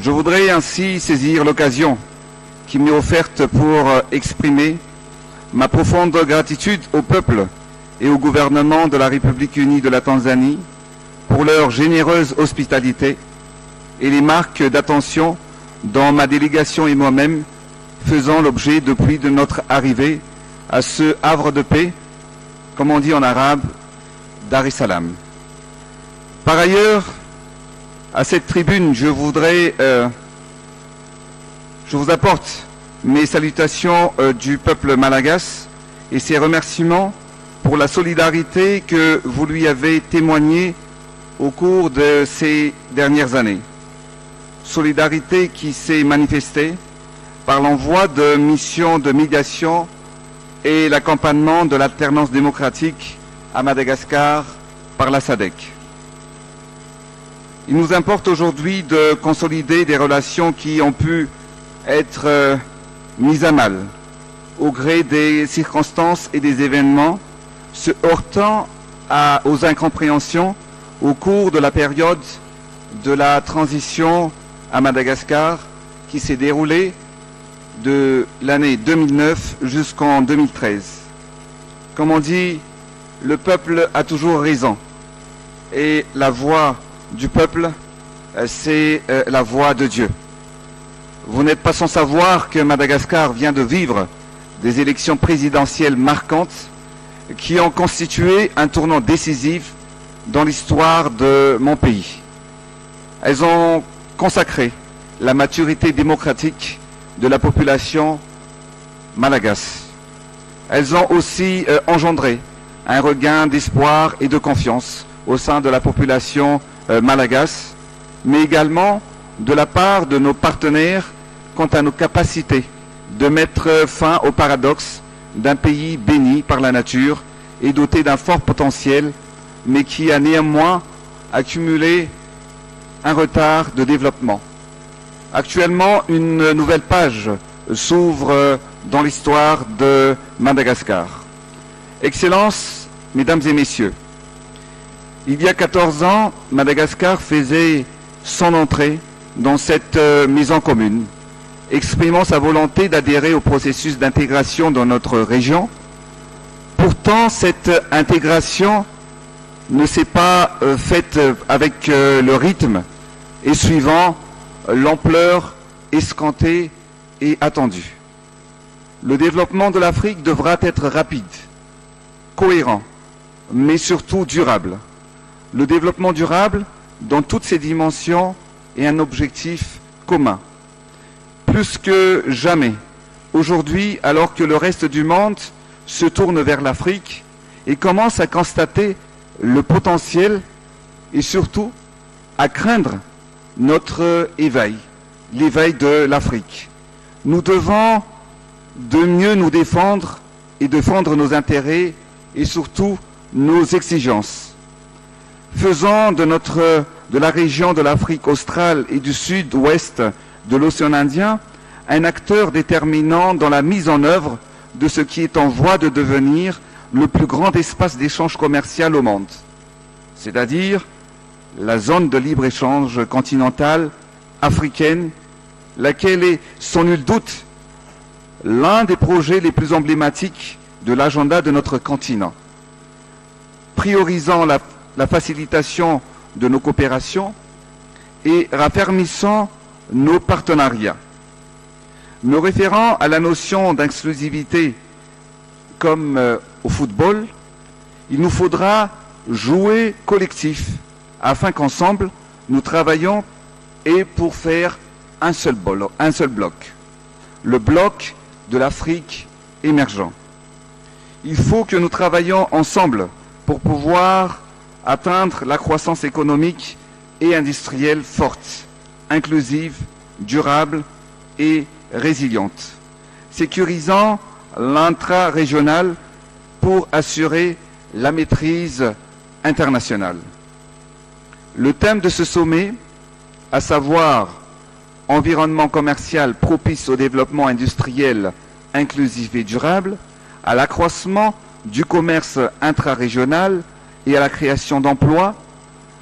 Je voudrais ainsi saisir l'occasion qui m'est offerte pour exprimer ma profonde gratitude au peuple et au gouvernement de la République unie de la Tanzanie pour leur généreuse hospitalité et les marques d'attention dont ma délégation et moi-même faisons l'objet depuis de notre arrivée à ce havre de paix, comme on dit en arabe, Dar es Salaam. Par ailleurs, à cette tribune, je vous apporte mes salutations du peuple malagasy et ses remerciements pour la solidarité que vous lui avez témoignée au cours de ces dernières années. Solidarité qui s'est manifestée par l'envoi de missions de médiation et l'accompagnement de l'alternance démocratique à Madagascar par la SADC. Il nous importe aujourd'hui de consolider des relations qui ont pu être mise à mal au gré des circonstances et des événements, se heurtant aux incompréhensions au cours de la période de la transition à Madagascar qui s'est déroulée de l'année 2009 jusqu'en 2013. Comme on dit, le peuple a toujours raison et la voix du peuple, c'est la voix de Dieu. Vous n'êtes pas sans savoir que Madagascar vient de vivre des élections présidentielles marquantes qui ont constitué un tournant décisif dans l'histoire de mon pays. Elles ont consacré la maturité démocratique de la population malagasy. Elles ont aussi engendré un regain d'espoir et de confiance au sein de la population malagasy, mais également de la part de nos partenaires quant à nos capacités de mettre fin au paradoxe d'un pays béni par la nature et doté d'un fort potentiel, mais qui a néanmoins accumulé un retard de développement. Actuellement, une nouvelle page s'ouvre dans l'histoire de Madagascar. Excellences, Mesdames et Messieurs, il y a 14 ans, Madagascar faisait son entrée dans cette maison commune, exprimant sa volonté d'adhérer au processus d'intégration dans notre région. Pourtant, cette intégration ne s'est pas faite avec le rythme et suivant l'ampleur escomptée et attendue. Le développement de l'Afrique devra être rapide, cohérent, mais surtout durable. Le développement durable, dans toutes ses dimensions, est un objectif commun. Plus que jamais, Aujourd'hui, alors que le reste du monde se tourne vers l'Afrique et commence à constater le potentiel et surtout à craindre notre éveil, l'éveil de l'Afrique. Nous devons de mieux nous défendre et défendre nos intérêts et surtout nos exigences. Faisons de la région de l'Afrique australe et du sud-ouest de l'océan Indien un acteur déterminant dans la mise en œuvre de ce qui est en voie de devenir le plus grand espace d'échange commercial au monde, c'est-à-dire la zone de libre-échange continentale africaine, laquelle est sans nul doute l'un des projets les plus emblématiques de l'agenda de notre continent. Priorisant la facilitation de nos coopérations et raffermissant nos partenariats. Me référant à la notion d'exclusivité comme au football, il nous faudra jouer collectif afin qu'ensemble nous travaillions et pour faire un seul bloc, le bloc de l'Afrique émergent. Il faut que nous travaillions ensemble pour pouvoir atteindre la croissance économique et industrielle forte, inclusive, durable et résiliente, sécurisant l'intra-régional pour assurer la maîtrise internationale. Le thème de ce sommet, à savoir environnement commercial propice au développement industriel inclusif et durable, à l'accroissement du commerce intra-régional et à la création d'emplois,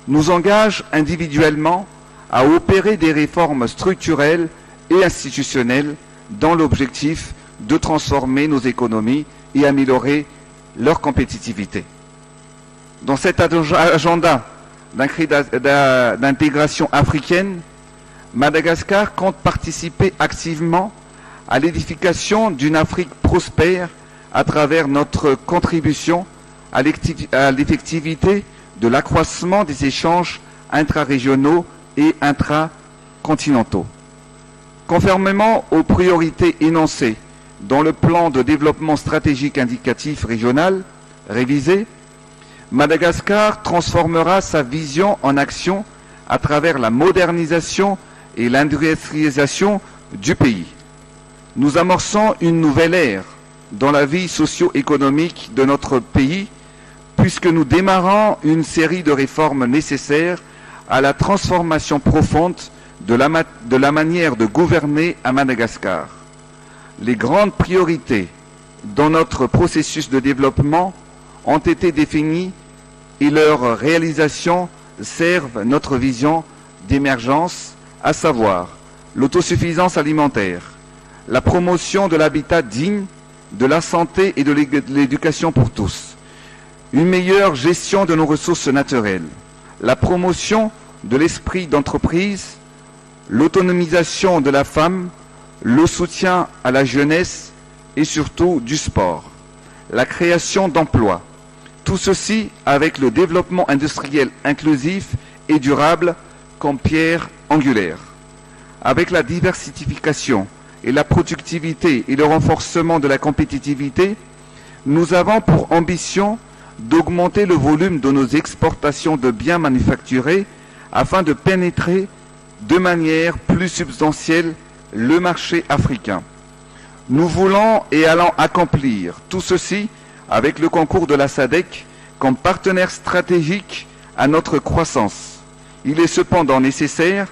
nous engage individuellement à opérer des réformes structurelles et institutionnelles dans l'objectif de transformer nos économies et améliorer leur compétitivité. Dans cet agenda d'intégration africaine, Madagascar compte participer activement à l'édification d'une Afrique prospère à travers notre contribution à l'effectivité de l'accroissement des échanges intra-régionaux et intracontinentaux. Conformément aux priorités énoncées dans le plan de développement stratégique indicatif régional révisé, Madagascar transformera sa vision en action à travers la modernisation et l'industrialisation du pays. Nous amorçons une nouvelle ère dans la vie socio-économique de notre pays, puisque nous démarrons une série de réformes nécessaires à la transformation profonde de la manière de gouverner à Madagascar. Les grandes priorités dans notre processus de développement ont été définies et leur réalisation servent notre vision d'émergence, à savoir l'autosuffisance alimentaire, la promotion de l'habitat digne, de la santé et de l'éducation pour tous, une meilleure gestion de nos ressources naturelles, la promotion de l'esprit d'entreprise, l'autonomisation de la femme, le soutien à la jeunesse et surtout du sport, la création d'emplois. Tout ceci avec le développement industriel inclusif et durable comme pierre angulaire. Avec la diversification et la productivité et le renforcement de la compétitivité, nous avons pour ambition d'augmenter le volume de nos exportations de biens manufacturés afin de pénétrer de manière plus substantielle le marché africain. Nous voulons et allons accomplir tout ceci avec le concours de la SADC comme partenaire stratégique à notre croissance. Il est cependant nécessaire,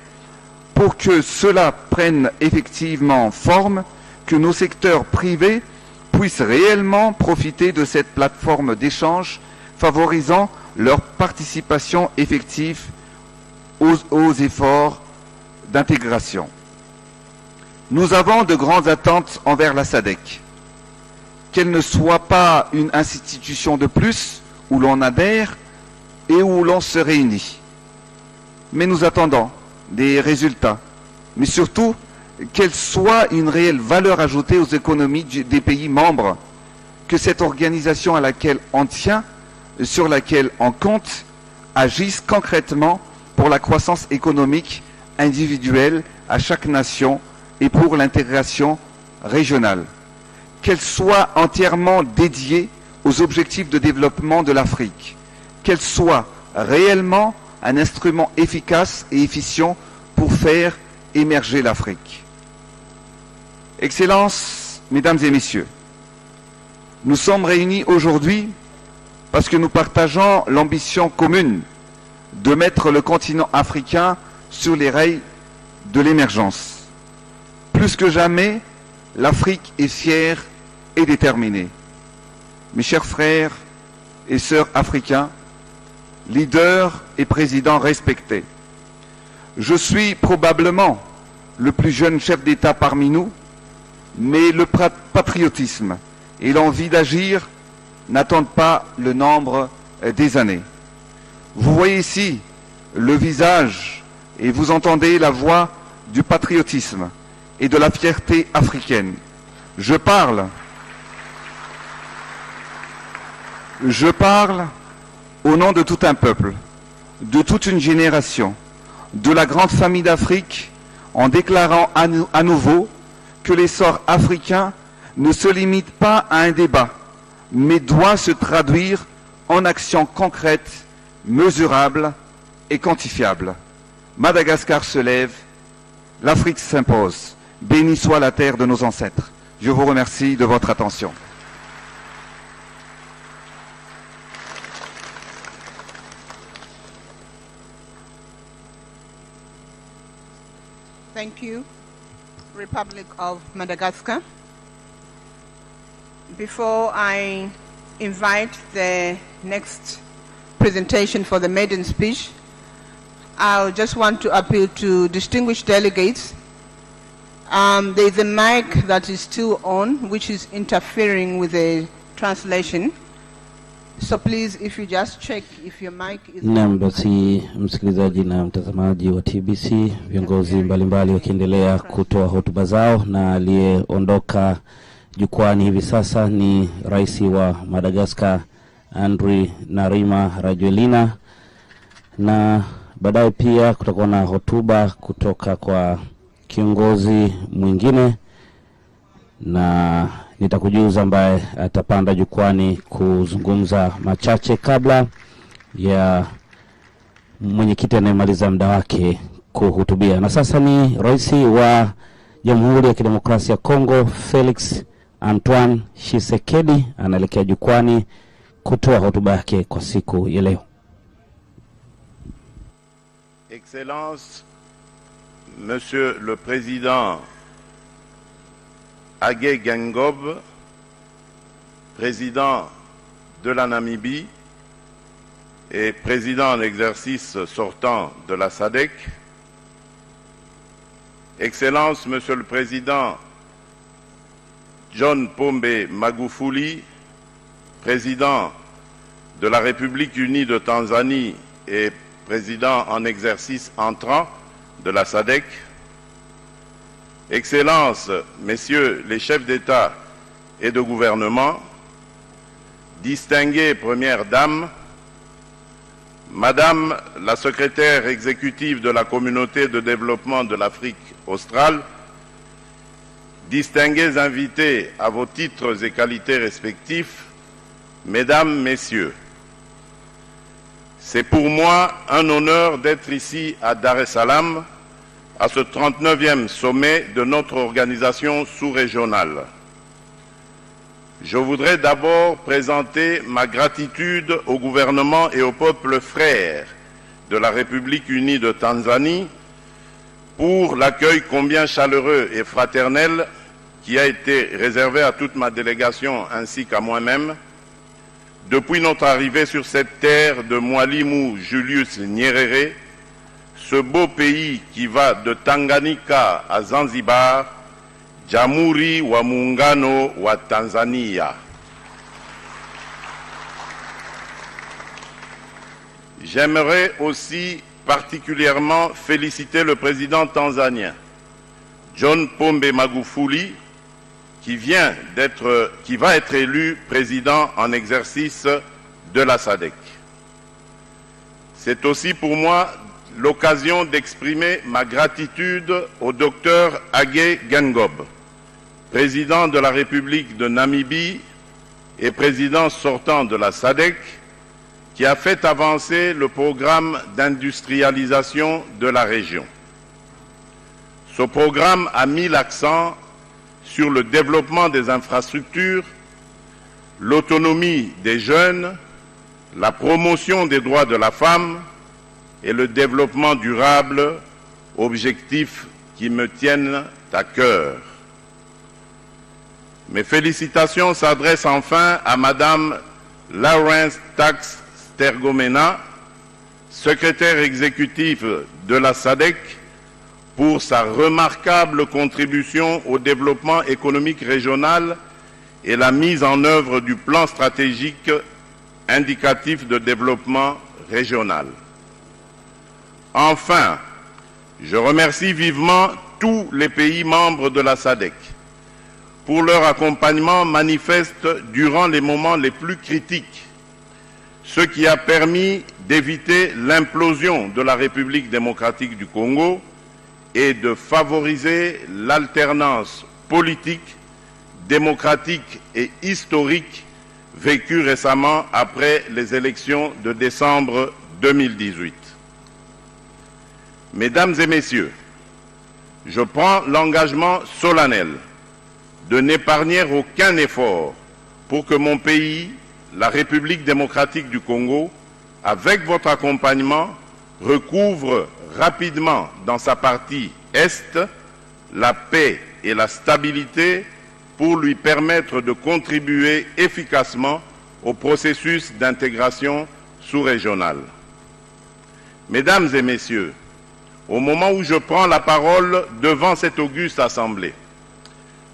pour que cela prenne effectivement forme, que nos secteurs privés puissent réellement profiter de cette plateforme d'échange, favorisant leur participation effective aux efforts d'intégration. Nous avons de grandes attentes envers la SADC. Qu'elle ne soit pas une institution de plus où l'on adhère et où l'on se réunit. Mais nous attendons des résultats, mais surtout qu'elle soit une réelle valeur ajoutée aux économies des pays membres, que cette organisation à laquelle on tient, sur laquelle on compte, agisse concrètement pour la croissance économique individuelle à chaque nation et pour l'intégration régionale, qu'elle soit entièrement dédiée aux objectifs de développement de l'Afrique, qu'elle soit réellement un instrument efficace et efficient pour faire émerger l'Afrique. Excellences, Mesdames et Messieurs, nous sommes réunis aujourd'hui parce que nous partageons l'ambition commune de mettre le continent africain sur les rails de l'émergence. Plus que jamais, l'Afrique est fière et déterminée. Mes chers frères et sœurs africains, leaders et présidents respectés, je suis probablement le plus jeune chef d'État parmi nous, mais le patriotisme et l'envie d'agir n'attendent pas le nombre des années. Vous voyez ici le visage et vous entendez la voix du patriotisme et de la fierté africaine. Je parle au nom de tout un peuple, de toute une génération, de la grande famille d'Afrique, en déclarant à nouveau que l'essor africain ne se limite pas à un débat, mais doit se traduire en actions concrètes, mesurables et quantifiables. Madagascar se lève, l'Afrique s'impose. Béni soit la terre de nos ancêtres. Je vous remercie de votre attention. Thank you, Republic of Madagascar. Before I invite the next presentation for the maiden speech, I just want to appeal to distinguished delegates. There is a mic that is still on, which is interfering with the translation. So please, if you just check if your mic is on. Basi msikilizaji na mtazamaji wa TBC, viongozi mbalimbali wakiendelea kutoa hotuba zao, na aliyeondoka jukwani hivi sasa ni Rais wa Madagascar Andry Narima Rajoelina, na baadaye pia kutakuwa na hotuba kutoka kwa kiongozi mwingine, na nitakujuza ambaye atapanda jukwani kuzungumza machache kabla ya mwenyekiti anayemaliza muda wake kuhutubia. Na sasa ni Rais wa Jamhuri ya Kidemokrasia ya Kongo Felix Antoine Tshisekedi anaelekea jukwani kutoa hotuba yake kwa siku ya leo. Excellence, Monsieur le Président Hage Geingob, président de la Namibie et président en exercice sortant de la SADC, Excellence, Monsieur le Président John Pombe Magufuli, président de la République unie de Tanzanie et président en exercice entrant de la SADC, Excellences, Messieurs les chefs d'État et de gouvernement, distinguées Premières Dames, Madame la secrétaire exécutive de la Communauté de développement de l'Afrique australe, distingués invités à vos titres et qualités respectifs, Mesdames, Messieurs, c'est pour moi un honneur d'être ici à Dar es Salaam, à ce 39e sommet de notre organisation sous-régionale. Je voudrais d'abord présenter ma gratitude au gouvernement et au peuple frère de la République unie de Tanzanie pour l'accueil combien chaleureux et fraternel qui a été réservé à toute ma délégation ainsi qu'à moi-même depuis notre arrivée sur cette terre de Mwalimu Julius Nyerere, ce beau pays qui va de Tanganyika à Zanzibar, Jamhuri wa Muungano wa Tanzania. J'aimerais aussi particulièrement féliciter le président tanzanien, John Pombe Magufuli, qui va être élu président en exercice de la SADC. C'est aussi pour moi l'occasion d'exprimer ma gratitude au docteur Hage Geingob, président de la République de Namibie et président sortant de la SADC, qui a fait avancer le programme d'industrialisation de la région. Ce programme a mis l'accent sur le développement des infrastructures, l'autonomie des jeunes, la promotion des droits de la femme et le développement durable, objectifs qui me tiennent à cœur. Mes félicitations s'adressent enfin à Madame Lawrence Tax Stergomena, secrétaire exécutive de la SADC, pour sa remarquable contribution au développement économique régional et la mise en œuvre du plan stratégique indicatif de développement régional. Enfin, je remercie vivement tous les pays membres de la SADC pour leur accompagnement manifeste durant les moments les plus critiques, ce qui a permis d'éviter l'implosion de la République démocratique du Congo et de favoriser l'alternance politique, démocratique et historique vécue récemment après les élections de décembre 2018. Mesdames et messieurs, je prends l'engagement solennel de n'épargner aucun effort pour que mon pays, la République démocratique du Congo, avec votre accompagnement, recouvre rapidement dans sa partie Est la paix et la stabilité pour lui permettre de contribuer efficacement au processus d'intégration sous-régionale. Mesdames et messieurs, au moment où je prends la parole devant cette auguste assemblée,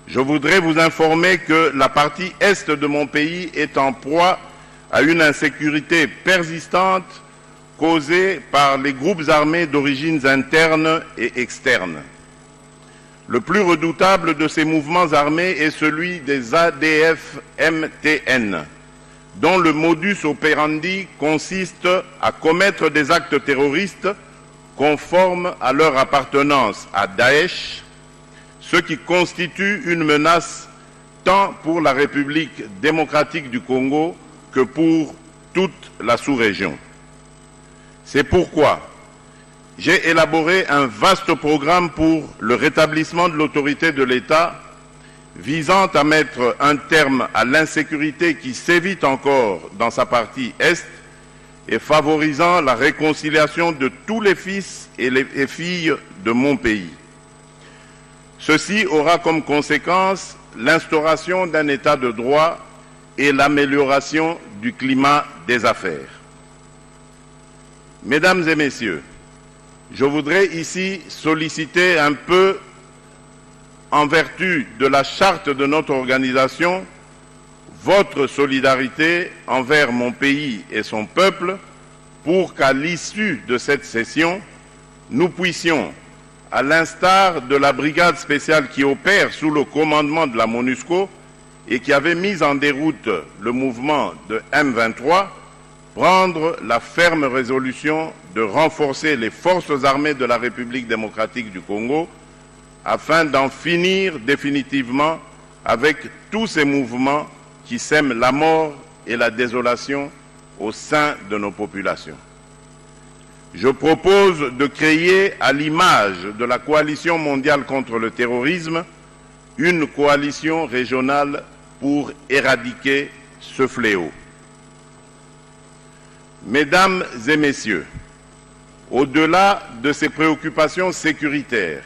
je voudrais vous informer que la partie Est de mon pays est en proie à une insécurité persistante causée par les groupes armés d'origines internes et externes. Le plus redoutable de ces mouvements armés est celui des ADF-MTN, dont le modus operandi consiste à commettre des actes terroristes conformes à leur appartenance à Daesh, ce qui constitue une menace tant pour la République démocratique du Congo que pour toute la sous-région. C'est pourquoi j'ai élaboré un vaste programme pour le rétablissement de l'autorité de l'État visant à mettre un terme à l'insécurité qui sévit encore dans sa partie Est et favorisant la réconciliation de tous les fils et les filles de mon pays. Ceci aura comme conséquence l'instauration d'un état de droit et l'amélioration du climat des affaires. Mesdames et messieurs, je voudrais ici solliciter un peu, en vertu de la charte de notre organisation, votre solidarité envers mon pays et son peuple pour qu'à l'issue de cette session, nous puissions, à l'instar de la brigade spéciale qui opère sous le commandement de la MONUSCO et qui avait mis en déroute le mouvement de M23, prendre la ferme résolution de renforcer les forces armées de la République démocratique du Congo afin d'en finir définitivement avec tous ces mouvements qui sèment la mort et la désolation au sein de nos populations. Je propose de créer, à l'image de la coalition mondiale contre le terrorisme, une coalition régionale pour éradiquer ce fléau. Mesdames et messieurs, au-delà de ces préoccupations sécuritaires,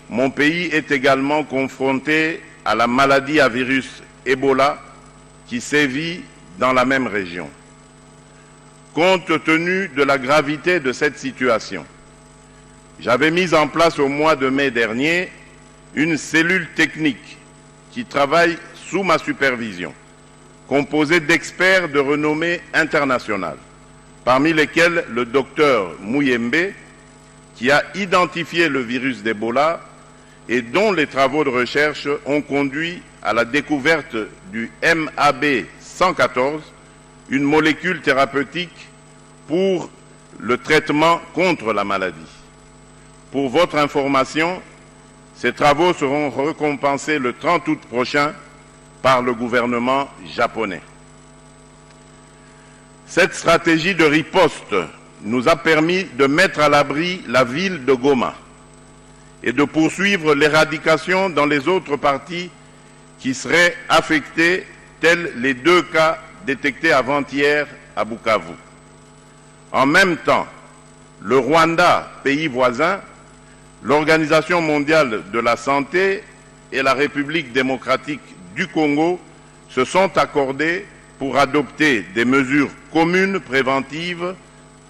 mon pays est également confronté à la maladie à virus Ebola qui sévit dans la même région. Compte tenu de la gravité de cette situation, j'avais mis en place au mois de mai dernier une cellule technique qui travaille sous ma supervision, composée d'experts de renommée internationale, parmi lesquels le docteur Muyembe, qui a identifié le virus d'Ebola et dont les travaux de recherche ont conduit à la découverte du MAB 114, une molécule thérapeutique pour le traitement contre la maladie. Pour votre information, Ces travaux seront récompensés le 30 août prochain par le gouvernement japonais. Cette stratégie de riposte nous a permis de mettre à l'abri la ville de Goma et de poursuivre l'éradication dans les autres parties qui seraient affectées, tels les 2 cas détectés avant-hier à Bukavu. En même temps, le Rwanda, pays voisin, l'Organisation mondiale de la santé et la République démocratique du Congo se sont accordés pour adopter des mesures communes préventives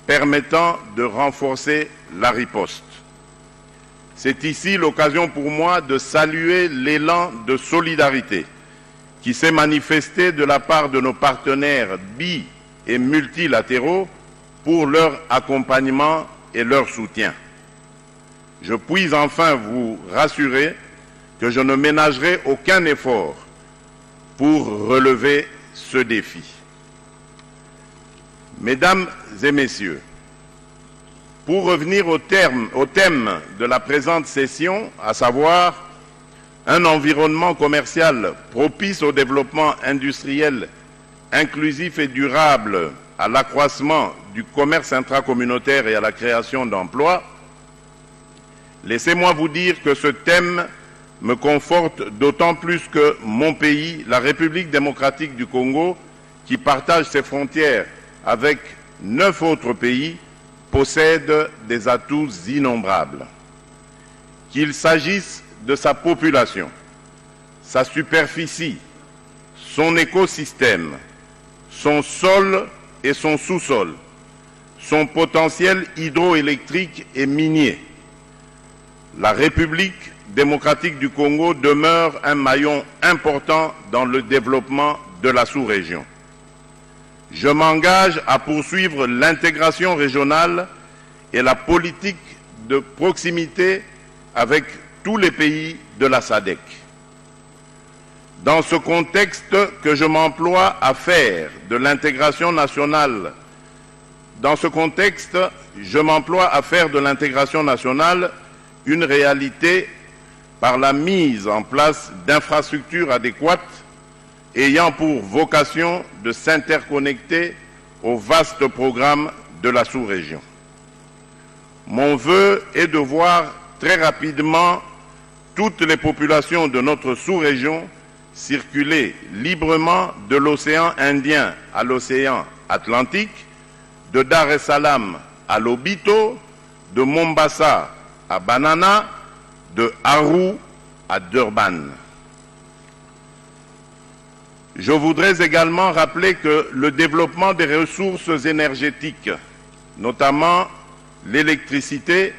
permettant de renforcer la riposte. C'est ici l'occasion pour moi de saluer l'élan de solidarité qui s'est manifesté de la part de nos partenaires bi- et multilatéraux pour leur accompagnement et leur soutien. Je puis enfin vous rassurer que je ne ménagerai aucun effort pour relever ce défi. Mesdames et messieurs, pour revenir au thème de la présente session, à savoir un environnement commercial propice au développement industriel inclusif et durable, à l'accroissement du commerce intracommunautaire et à la création d'emplois, laissez-moi vous dire que ce thème me conforte d'autant plus que mon pays, la République démocratique du Congo, qui partage ses frontières avec 9 autres pays, possède des atouts innombrables. Qu'il s'agisse de sa population, sa superficie, son écosystème, son sol et son sous-sol, son potentiel hydroélectrique et minier, la République démocratique du Congo demeure un maillon important dans le développement de la sous-région. Je m'engage à poursuivre l'intégration régionale et la politique de proximité avec tous les pays de la SADC. Dans ce contexte que je m'emploie à faire de l'intégration nationale, une réalité par la mise en place d'infrastructures adéquates ayant pour vocation de s'interconnecter au vaste programme de la sous-région. Mon vœu est de voir très rapidement toutes les populations de notre sous-région circuler librement de l'océan Indien à l'océan Atlantique, de Dar es Salaam à Lobito, de Mombasa à Banana, de Aru à Durban. Je voudrais également rappeler que le développement des ressources énergétiques, notamment l'électricité,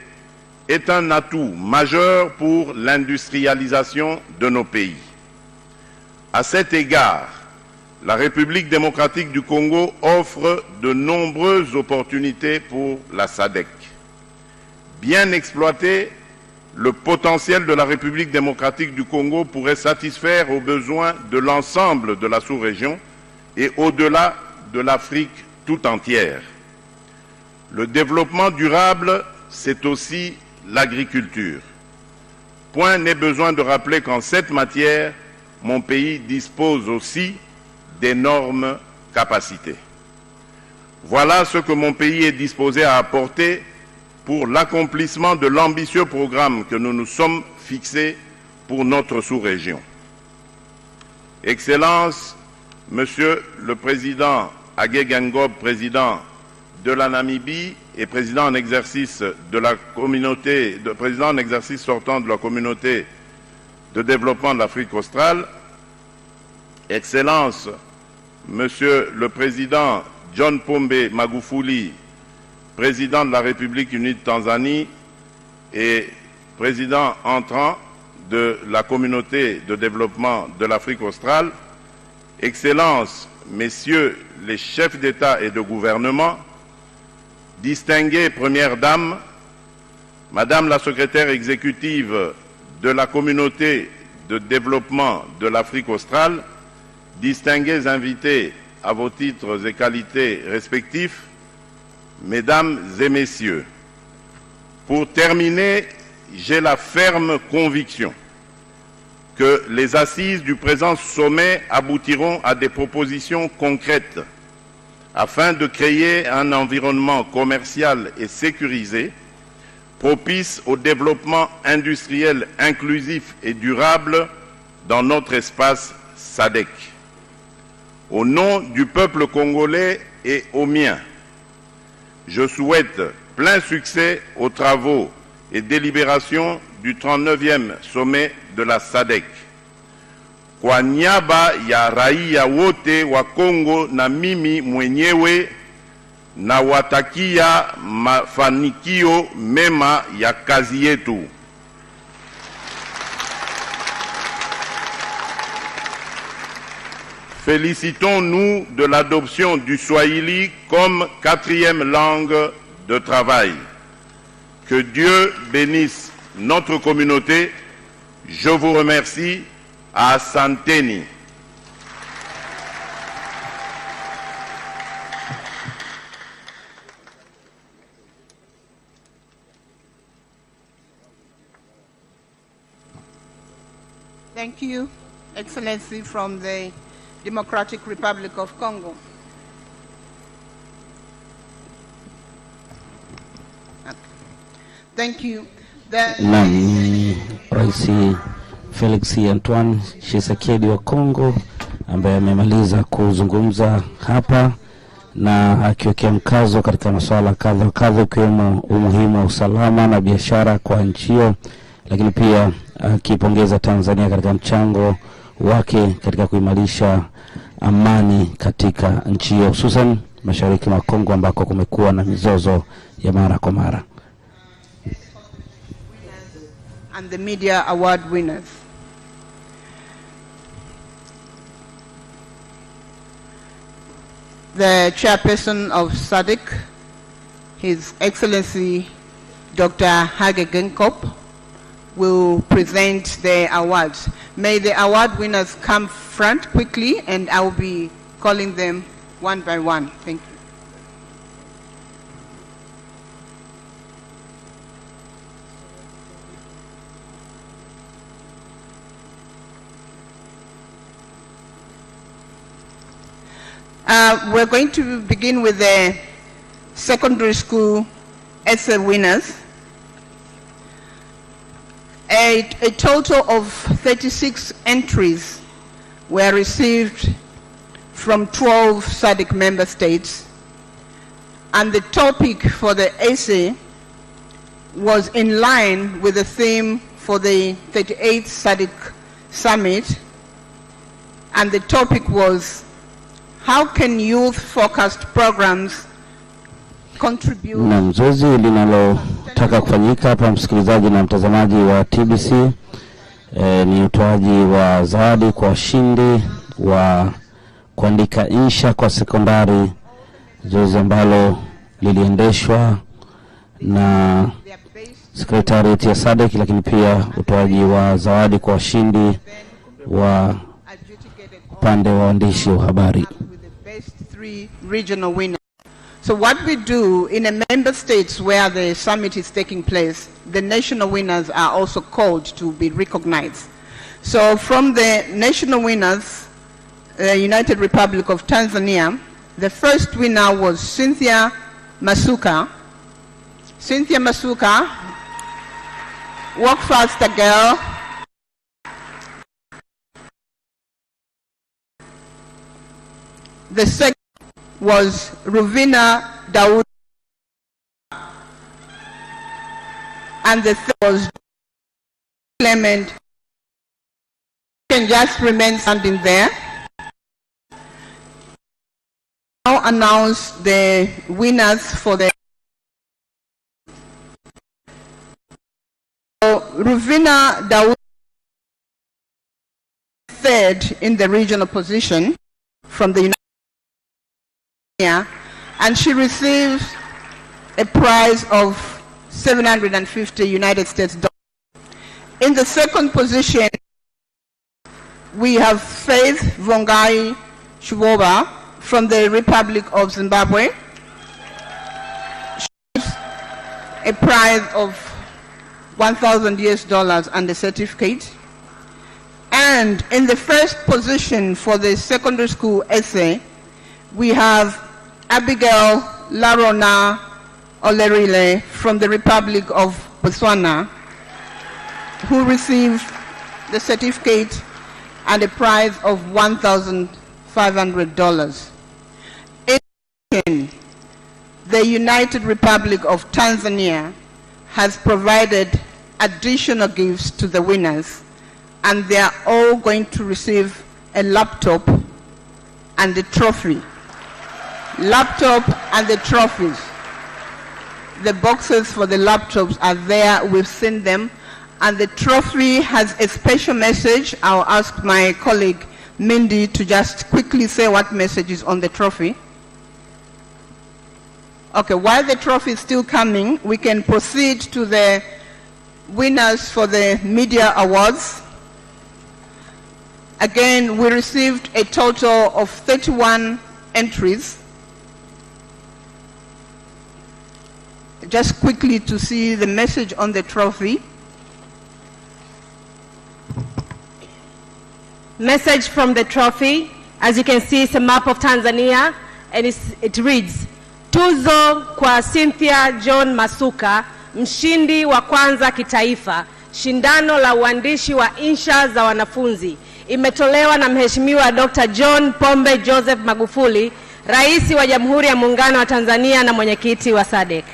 est un atout majeur pour l'industrialisation de nos pays. À cet égard, la République démocratique du Congo offre de nombreuses opportunités pour la SADC. Bien exploité, le potentiel de la République démocratique du Congo pourrait satisfaire aux besoins de l'ensemble de la sous-région et au-delà de l'Afrique tout entière. Le développement durable, c'est aussi l'agriculture. Point n'est besoin de rappeler qu'en cette matière, mon pays dispose aussi d'énormes capacités. Voilà ce que mon pays est disposé à apporter pour l'accomplissement de l'ambitieux programme que nous nous sommes fixés pour notre sous-région. Excellences, Monsieur le Président Agé Gengob, président de la Namibie et président en exercice de la communauté, président en exercice sortant de la communauté de développement de l'Afrique australe, Excellences, Monsieur le Président John Pombe Magufuli, président de la République unie de Tanzanie et président entrant de la communauté de développement de l'Afrique australe, Excellences, Messieurs les chefs d'État et de gouvernement, distinguées Premières Dames, Madame la secrétaire exécutive de la communauté de développement de l'Afrique australe, distingués invités à vos titres et qualités respectifs, Mesdames et Messieurs, pour terminer, j'ai la ferme conviction que les assises du présent sommet aboutiront à des propositions concrètes afin de créer un environnement commercial et sécurisé, propice au développement industriel inclusif et durable dans notre espace SADC. Au nom du peuple congolais et au mien, je souhaite plein succès aux travaux et délibérations du 39e sommet de la SADC. Kwa niaba ya raia wote wa Kongo na mimi mwenyewe na watakia mafanikio mema ya kazi yetu. Félicitons-nous de l'adoption du Swahili comme 4e langue de travail. Que Dieu bénisse notre communauté. Je vous remercie. Asanteni. Thank you, Excellency, from the Democratic Republic of Congo. Thank you. Rais Felix Antoine Tshisekedi wa Kongo ambaye amemaliza kuzungumza hapa na akiwekea mkazo katika masuala kadha ikiwemo umuhimu wa usalama na biashara kwa nchi hiyo, lakini pia akipongeza Tanzania katika mchango wake katika kuimarisha amani katika nchi hiyo, hususan mashariki mwa Kongo ambako kumekuwa na mizozo ya mara kwa mara. And the media award winners. The chairperson of SADC, His Excellency Dr. Hage Geingob, will present the awards. May the award winners come front quickly, and I will be calling them one by one. Thank you. We're going to begin with the secondary school essay winners. A total of 36 entries were received from 12 SADC member states, and the topic for the essay was in line with the theme for the 38th SADC Summit, and the topic was, how can youth-focused programs contribute? Na zoezi linalotaka kufanyika hapa, msikilizaji na mtazamaji wa TBC, ni utoaji wa zawadi kwa washindi wa kuandika insha kwa sekondari, zoezi ambalo liliendeshwa na Secretariat ya SADC, lakini pia utoaji wa zawadi kwa washindi wa upande wa waandishi wa habari. Regional winners. So what we do in the member states where the summit is taking place, the national winners are also called to be recognized. So from the national winners, United Republic of Tanzania, the first winner was Cynthia Masuka. Cynthia Masuka, work faster girl. The second was Ruvina Daud, and the third was Clement. You can just remain standing there. Now announce the winners for the Ruvina Daud, third in the regional position from the United States, and she receives a prize of 750 United States dollars. In the second position, we have Faith Vongai Chuboba from the Republic of Zimbabwe. She receives a prize of $1,000 US and a certificate. And in the first position for the secondary school essay, we have Abigail Larona Olerile from the Republic of Botswana, who received the certificate and a prize of $1,500. In addition, the United Republic of Tanzania has provided additional gifts to the winners, and they are all going to receive a laptop and a trophy. Laptop and the trophies. The boxes for the laptops are there, we've seen them, and the trophy has a special message. I'll ask my colleague Mindy to just quickly say what message is on the trophy. Okay, while the trophy is still coming, we can proceed to the winners for the media awards. Again, we received a total of 31 entries. Just quickly to see the message on the trophy. Message from the trophy, as you can see, it's a map of Tanzania, and it reads, Tuzo kwa Cynthia John Masuka, mshindi wa kwanza kitaifa, shindano la uandishi wa insha za wanafunzi. Imetolewa na Mheshimiwa Dr. John Pombe Joseph Magufuli, Rais wa Jamhuri ya Muungano wa Tanzania na mwenyekiti wa SADC.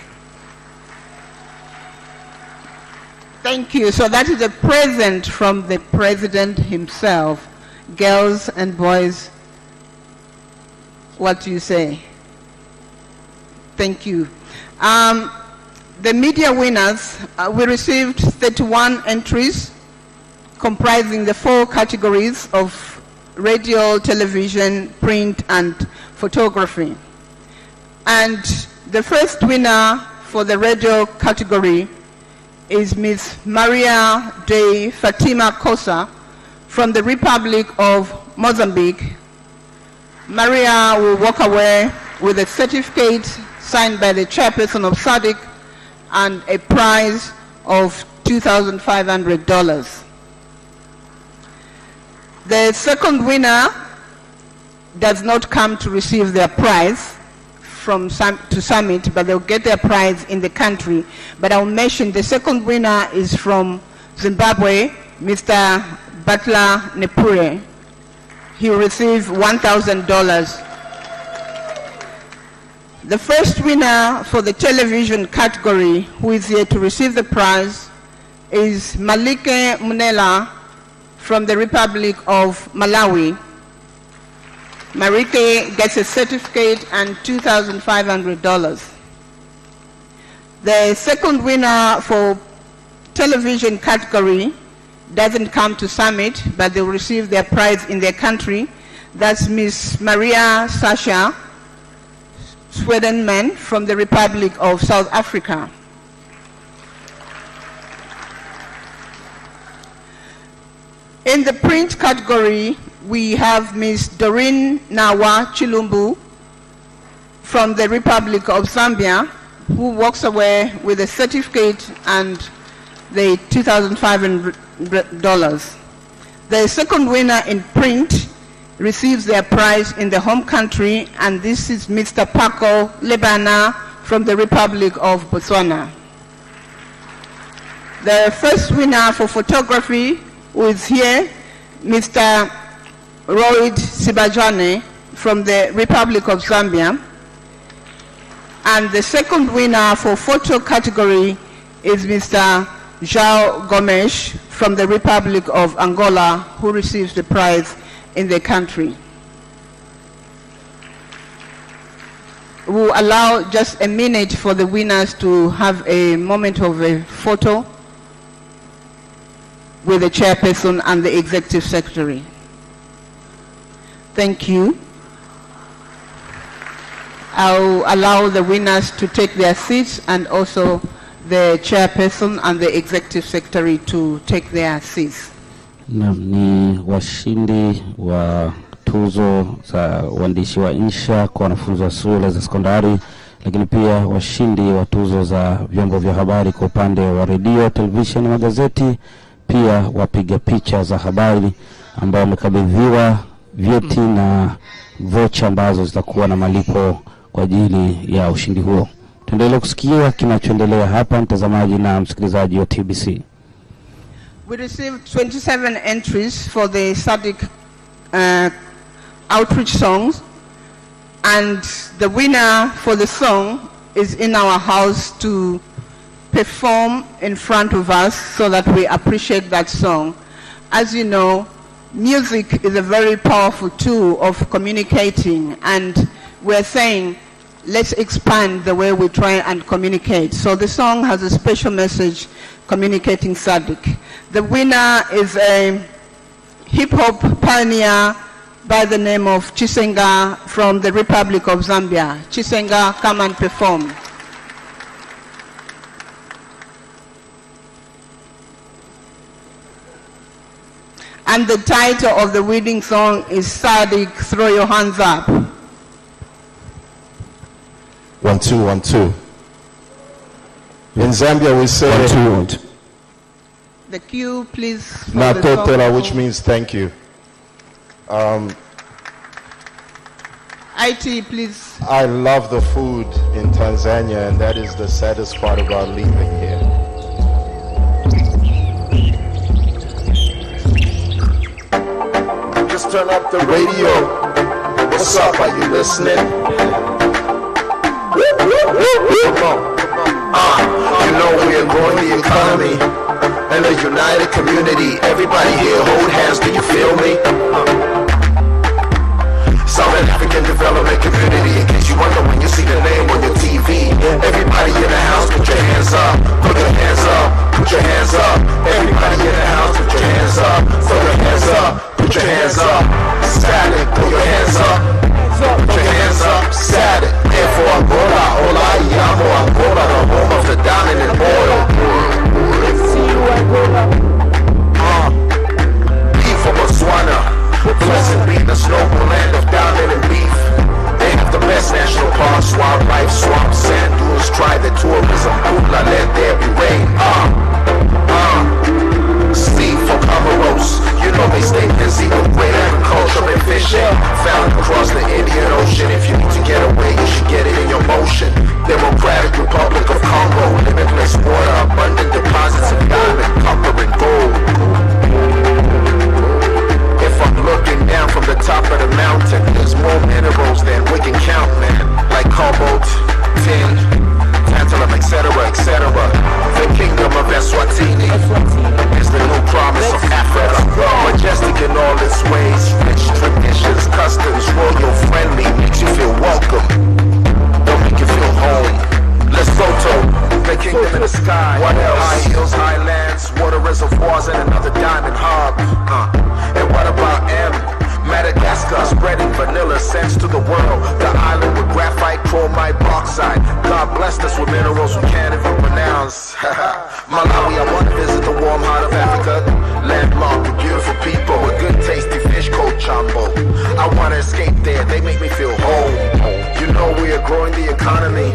Thank you. So that is a present from the President himself. Girls and boys, what do you say? Thank you. The media winners, we received 31 entries comprising the 4 categories of radio, television, print, and photography. And the first winner for the radio category is Ms. Maria de Fatima Kosa from the Republic of Mozambique. Maria will walk away with a certificate signed by the chairperson of SADC and a prize of $2,500. The second winner does not come to receive their prize to Summit, but they'll get their prize in the country. But I'll mention the second winner is from Zimbabwe, Mr. Butler Nepure. He will receive $1,000. The first winner for the television category, who is here to receive the prize, is Malike Munela from the Republic of Malawi. Marike gets a certificate and $2,500. The second winner for television category doesn't come to Summit, but they'll receive their prize in their country. That's Miss Maria Sasha Swedenman from the Republic of South Africa. In the print category, we have Ms. Doreen Nawa Chilumbu from the Republic of Zambia, who walks away with a certificate and the $2,500. The second winner in print receives their prize in the home country, and this is Mr. Paco Lebana from the Republic of Botswana. The first winner for photography, who is here, Mr. Royd Sibajane from the Republic of Zambia. And the second winner for photo category is Mr. João Gomes from the Republic of Angola, who receives the prize in the country. We'll allow just a minute for the winners to have a moment of a photo with the chairperson and the executive secretary. Thank you. I'll allow the winners to take their seats, and also the chairperson and the executive secretary to take their seats. Ni washindi wa tuzo za uandishi wa insha kwa wanafunzi wa shule za sekondari lakini pia washindi wa tuzo za vyombo vya habari kwa upande wa redio, television na magazeti, pia wapiga picha za habari ambao wamekabidhiwa vyeti na vocha ambazo zitakuwa na malipo kwa ajili ya ushindi huo. Tuendelee kusikia kinachoendelea hapa, mtazamaji na msikilizaji wa TBC. We received 27 entries for the SADC outreach songs, and the winner for the song is in our house to perform in front of us so that we appreciate that song. As you know, music is a very powerful tool of communicating, and we're saying, let's expand the way we try and communicate. So the song has a special message, communicating SADC. The winner is a hip-hop pioneer by the name of Chisenga from the Republic of Zambia. Chisenga, come and perform. And the title of the winning song is SADC, Throw Your Hands Up. 1 2 1 2. In Zambia we say 1 2 1 2. The cue, please. Natotera, which means thank you. IT, please. I love the food in Tanzania, and that is the saddest part about leaving here. Just turn up the radio. What's up? Are you listening? Come on. You know we're growing the economy and a united community. Everybody here hold hands, do you feel me? Southern African Development Community. In case you wonder when you see the name on your TV, everybody in the house, put your hands up. Put your hands up. Put your hands up. Everybody in the house, put your hands up. Throw your hands up. Put your hands up. SADC, throw your hands up. Put your hands up. SADC. Therefore Angola, hola, llamo Angola, the home of the diamond and oil. See you Angola. Beef from Botswana. Blessed be the noble land of diamond and beef. They have the best national parks, wildlife, swamps, sand dunes. Try the tourism, Kula, let there be rain. Steve from Comoros, you know they stay busy with great agriculture and fishing. Found across the Indian Ocean. If you need to get away, you should get it in your motion. Democratic Republic of Congo, limitless water, abundant deposits of diamond, copper and gold. If I'm looking down from the top of the mountain, there's more minerals than we can count, man. Like cobalt, tin, tantalum, etc., etc. The kingdom of Eswatini is the new promise of Africa. Majestic in all its ways, rich traditions, customs, royal friendly, makes you feel welcome. Don't make you feel home. Lesotho, the kingdom in the sky. What else? High hills, highlands, water reservoirs, and another diamond hub. And what about M? Madagascar, spreading vanilla scents to the world. The island with graphite, chromite, bauxite. God blessed us with minerals we can't even pronounce. Malawi, I want to visit the warm heart of Africa. Landlocked with beautiful people with good tasty fish called chambo. I want to escape there, they make me feel home. You know we are growing the economy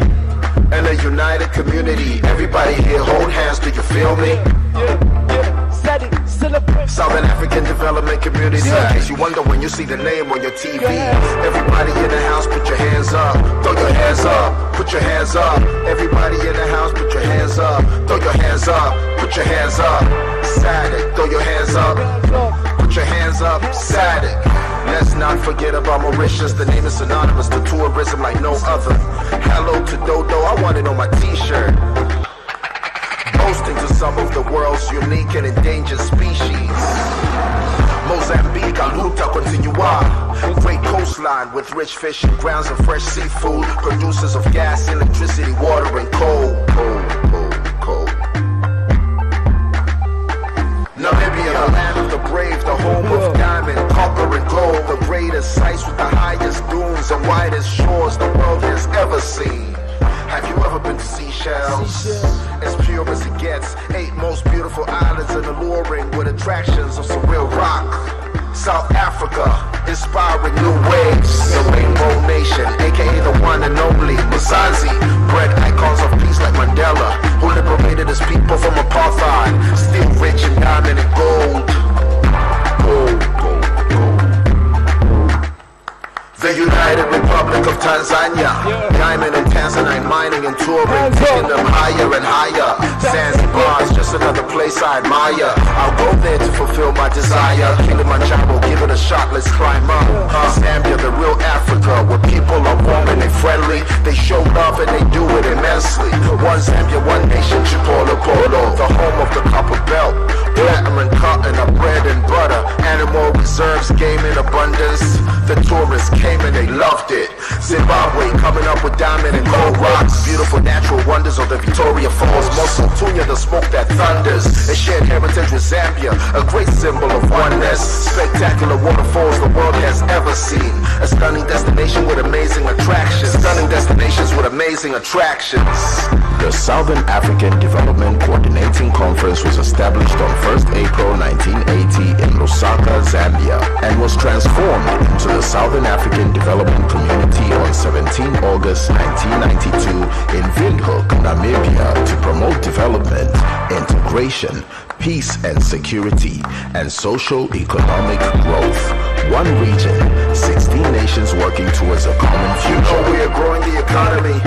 and a united community. Everybody here hold hands, do you feel me? Southern African Development Community. In case you wonder when you see the name on your TV, everybody in the house, put your hands up. Throw your hands up. Put your hands up. Everybody in the house, put your hands up. Throw your hands up. Put your hands up. SADC, throw your hands up. Put your hands up. SADC. Let's not forget about Mauritius. The name is synonymous to tourism like no other. Hello to Dodo, I want it on my t-shirt. Boasting to some of the world's unique and endangered species. Mozambique, Aluta, Continua. Great coastline with rich fish and grounds and fresh seafood. Producers of gas, electricity, water, and coal. Coal. Namibia, the land of the brave, the home of diamond, copper, and gold. The greatest sites with the highest dunes and widest shores the world has ever seen. Have you ever been to Seychelles? As pure as it gets. 8 most beautiful islands and alluring with attractions of some real rock. South Africa, inspiring new waves. The Rainbow Nation, aka the one and only Mzansi, bred icons of peace like Mandela, who liberated his people from apartheid. Still rich in diamond and gold. The United Republic of Tanzania, diamond and tanzanite mining and touring, taking them higher and higher. Zanzibar is just another place I admire. I'll go there to fulfill my desire. Kilimanjaro, give it a shot, let's climb up. Zambia, the real Africa, where people are warm and they friendly. They show love and they do it immensely. One Zambia, one nation, Chipolo Polo, the home of the copper belt. Platinum and cotton are bread and butter. Animal reserves, game in abundance. The tourists came and they loved it. Zimbabwe coming up with diamond and gold rocks. Beautiful natural wonders of the Victoria Falls. Mosul-Tunya, the smoke that thunders. A shared heritage with Zambia, a great symbol of oneness. Spectacular waterfalls the world has ever seen. A stunning destination with amazing attractions. Stunning destinations with amazing attractions. The Southern African Development Coordinating Conference was established on 1st April 1980 in Lusaka, Zambia, and was transformed into the Southern African Development Community on 17 August 1992 in Windhoek, Namibia, to promote development, integration, peace and security, and social-economic growth. One region, 16 nations working towards a common future. We are growing the economy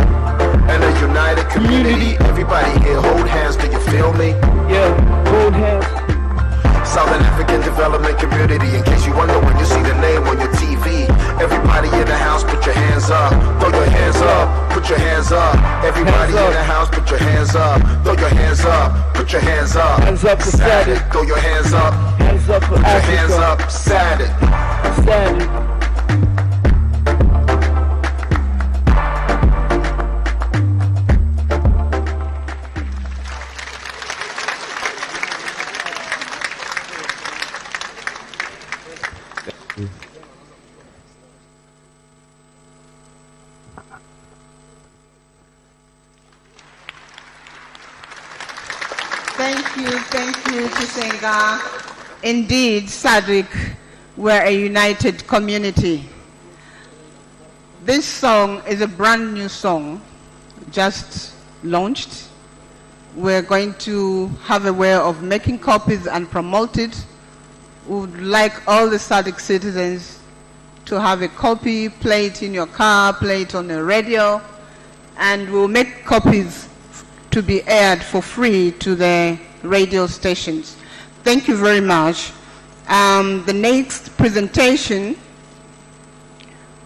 and a united community. Everybody here, hold hands, do you feel me? Yeah, hold hands. Southern African Development Community. In case you wonder when you see the name on your TV, everybody in the house, put your hands up. Throw your hands up. Put your hands up. Everybody in the house, put your hands up. Throw your hands up. Put your hands up. Hands up for SADC. Throw your hands up. Hands up for put Africa. Your hands up. SADC. SADC. Thank you, Chisenga. Indeed, SADC, we're a united community. This song is a brand new song, just launched. We're going to have a way of making copies and promote it. We would like all the SADC citizens to have a copy, play it in your car, play it on the radio, and we'll make copies to be aired for free to the radio stations. Thank you very much. The next presentation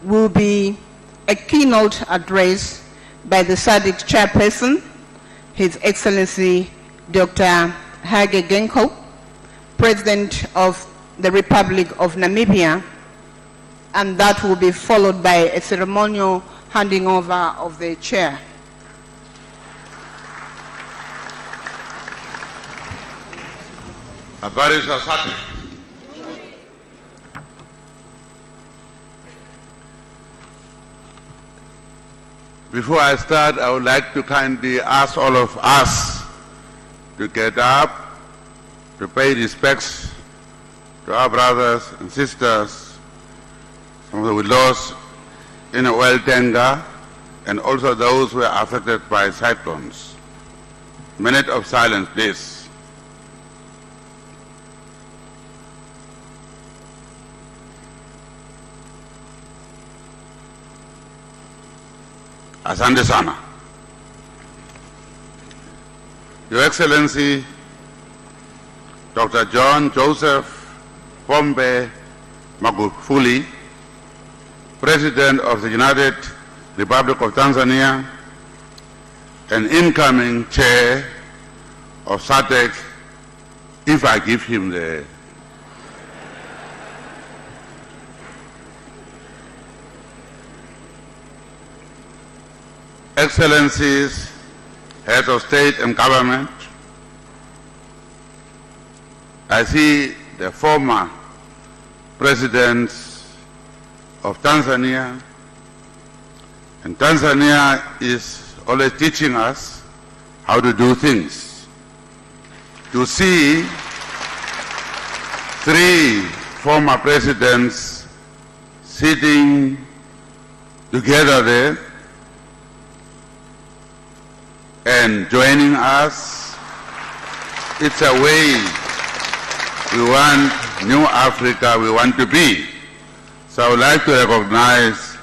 will be a keynote address by the SADC chairperson, His Excellency Dr. Hage Geingob, President of the Republic of Namibia, and that will be followed by a ceremonial handing over of the chair. Habari za SADC. Before I start, I would like to kindly ask all of us to get up, to pay respects to our brothers and sisters, some of we lost in a oil tanker, and also those who were affected by cyclones. Minute of silence, please. Asante sana. Your Excellency, Dr. John Joseph Pombe Magufuli, President of the United Republic of Tanzania and incoming Chair of SADC, if I give him the Excellencies, Heads of State and Government, I see the former presidents of Tanzania, and Tanzania is always teaching us how to do things. To see three former presidents sitting together there and joining us. It's a way we want new Africa we want to be. So I would like to recognize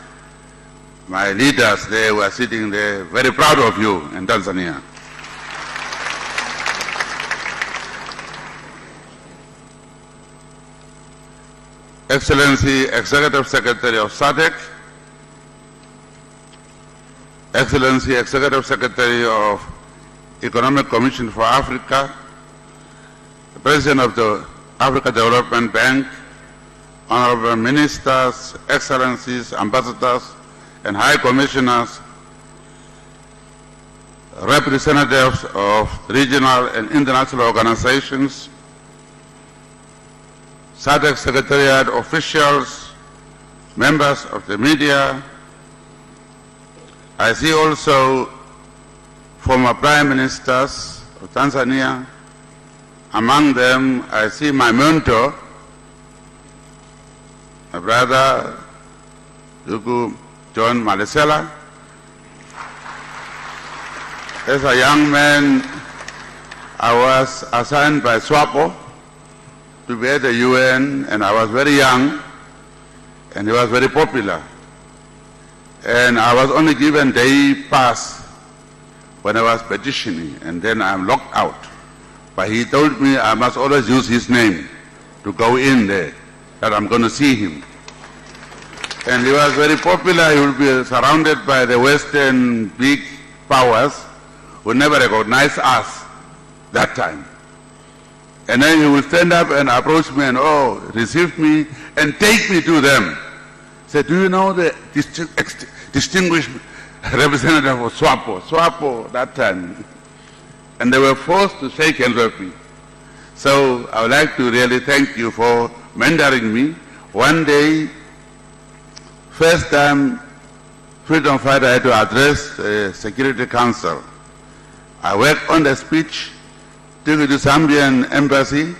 my leaders there who are sitting there, very proud of you in Tanzania. Excellency Executive Secretary of SADC, Excellency Executive Secretary of Economic Commission for Africa, the President of the Africa Development Bank, Honorable Ministers, Excellencies, Ambassadors, and High Commissioners, representatives of regional and international organizations, SADC Secretariat officials, members of the media. I see also former Prime Ministers of Tanzania. Among them, I see my mentor, my brother, John Malisela. As a young man, I was assigned by SWAPO to be at the UN, and I was very young, and he was very popular. And I was only given day pass when I was petitioning, and then I'm locked out. But he told me I must always use his name to go in there, that I'm going to see him. And he was very popular. He would be surrounded by the Western big powers who never recognized us that time. And then he would stand up and approach me and, receive me and take me to them. Say, do you know the distinguished representative of SWAPO? SWAPO that time. And they were forced to shake hands with me. So I would like to really thank you for mentoring me. One day, first time freedom fighter had to address the Security Council. I worked on the speech, took it to Zambian embassy,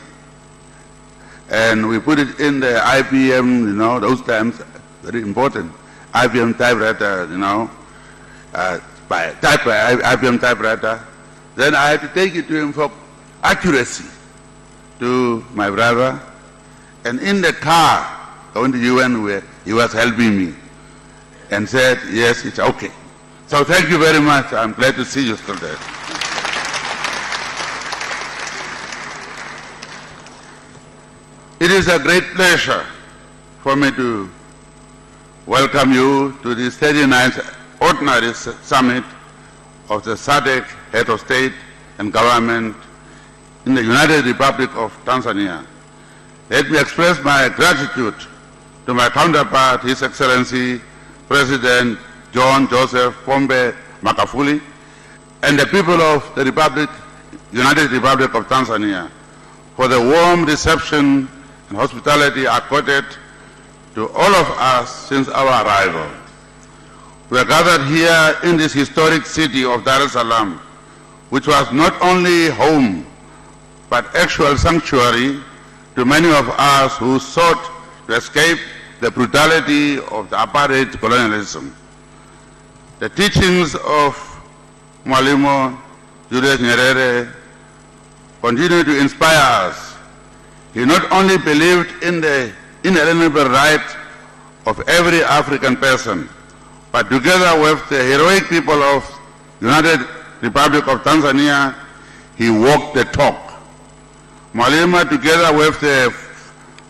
and we put it in the IBM, those times, very important, IBM typewriter, IBM typewriter. Then I had to take it to him for accuracy, to my brother. And in the car, going to UN, where he was helping me, and said, yes, it's okay. So thank you very much. I'm glad to see you still there. It is a great pleasure for me to welcome you to the 39th Ordinary Summit of the SADC Head of State and Government in the United Republic of Tanzania. Let me express my gratitude to my counterpart, His Excellency President John Joseph Pombe Magufuli, and the people of the United Republic of Tanzania for the warm reception and hospitality accorded to all of us since our arrival. We are gathered here in this historic city of Dar es Salaam, which was not only home, but actual sanctuary to many of us who sought to escape the brutality of the apartheid colonialism. The teachings of Mwalimu Julius Nyerere continue to inspire us. He not only believed in the inalienable right of every African person, but together with the heroic people of United Republic of Tanzania, he walked the talk. Mwalimu, together with the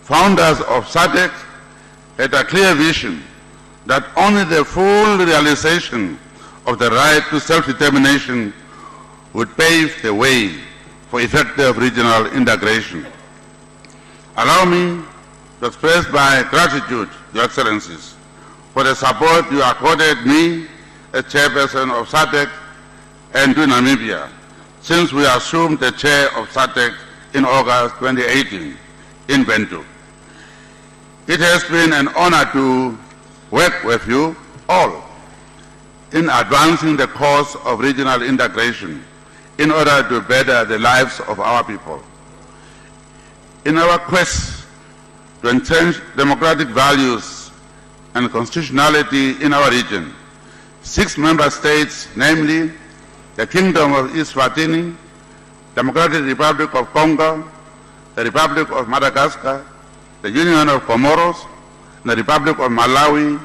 founders of SADC, had a clear vision that only the full realization of the right to self-determination would pave the way for effective regional integration. Allow me to express my gratitude, Your Excellencies, for the support you accorded me as chairperson of SADC and to Namibia since we assumed the chair of SADC in August 2018 in Bentu. It has been an honor to work with you all in advancing the cause of regional integration in order to better the lives of our people. In our quest to entrench democratic values and constitutionality in our region. 6 member states, namely the Kingdom of Eswatini, Democratic Republic of Congo, the Republic of Madagascar, the Union of Comoros, the Republic of Malawi,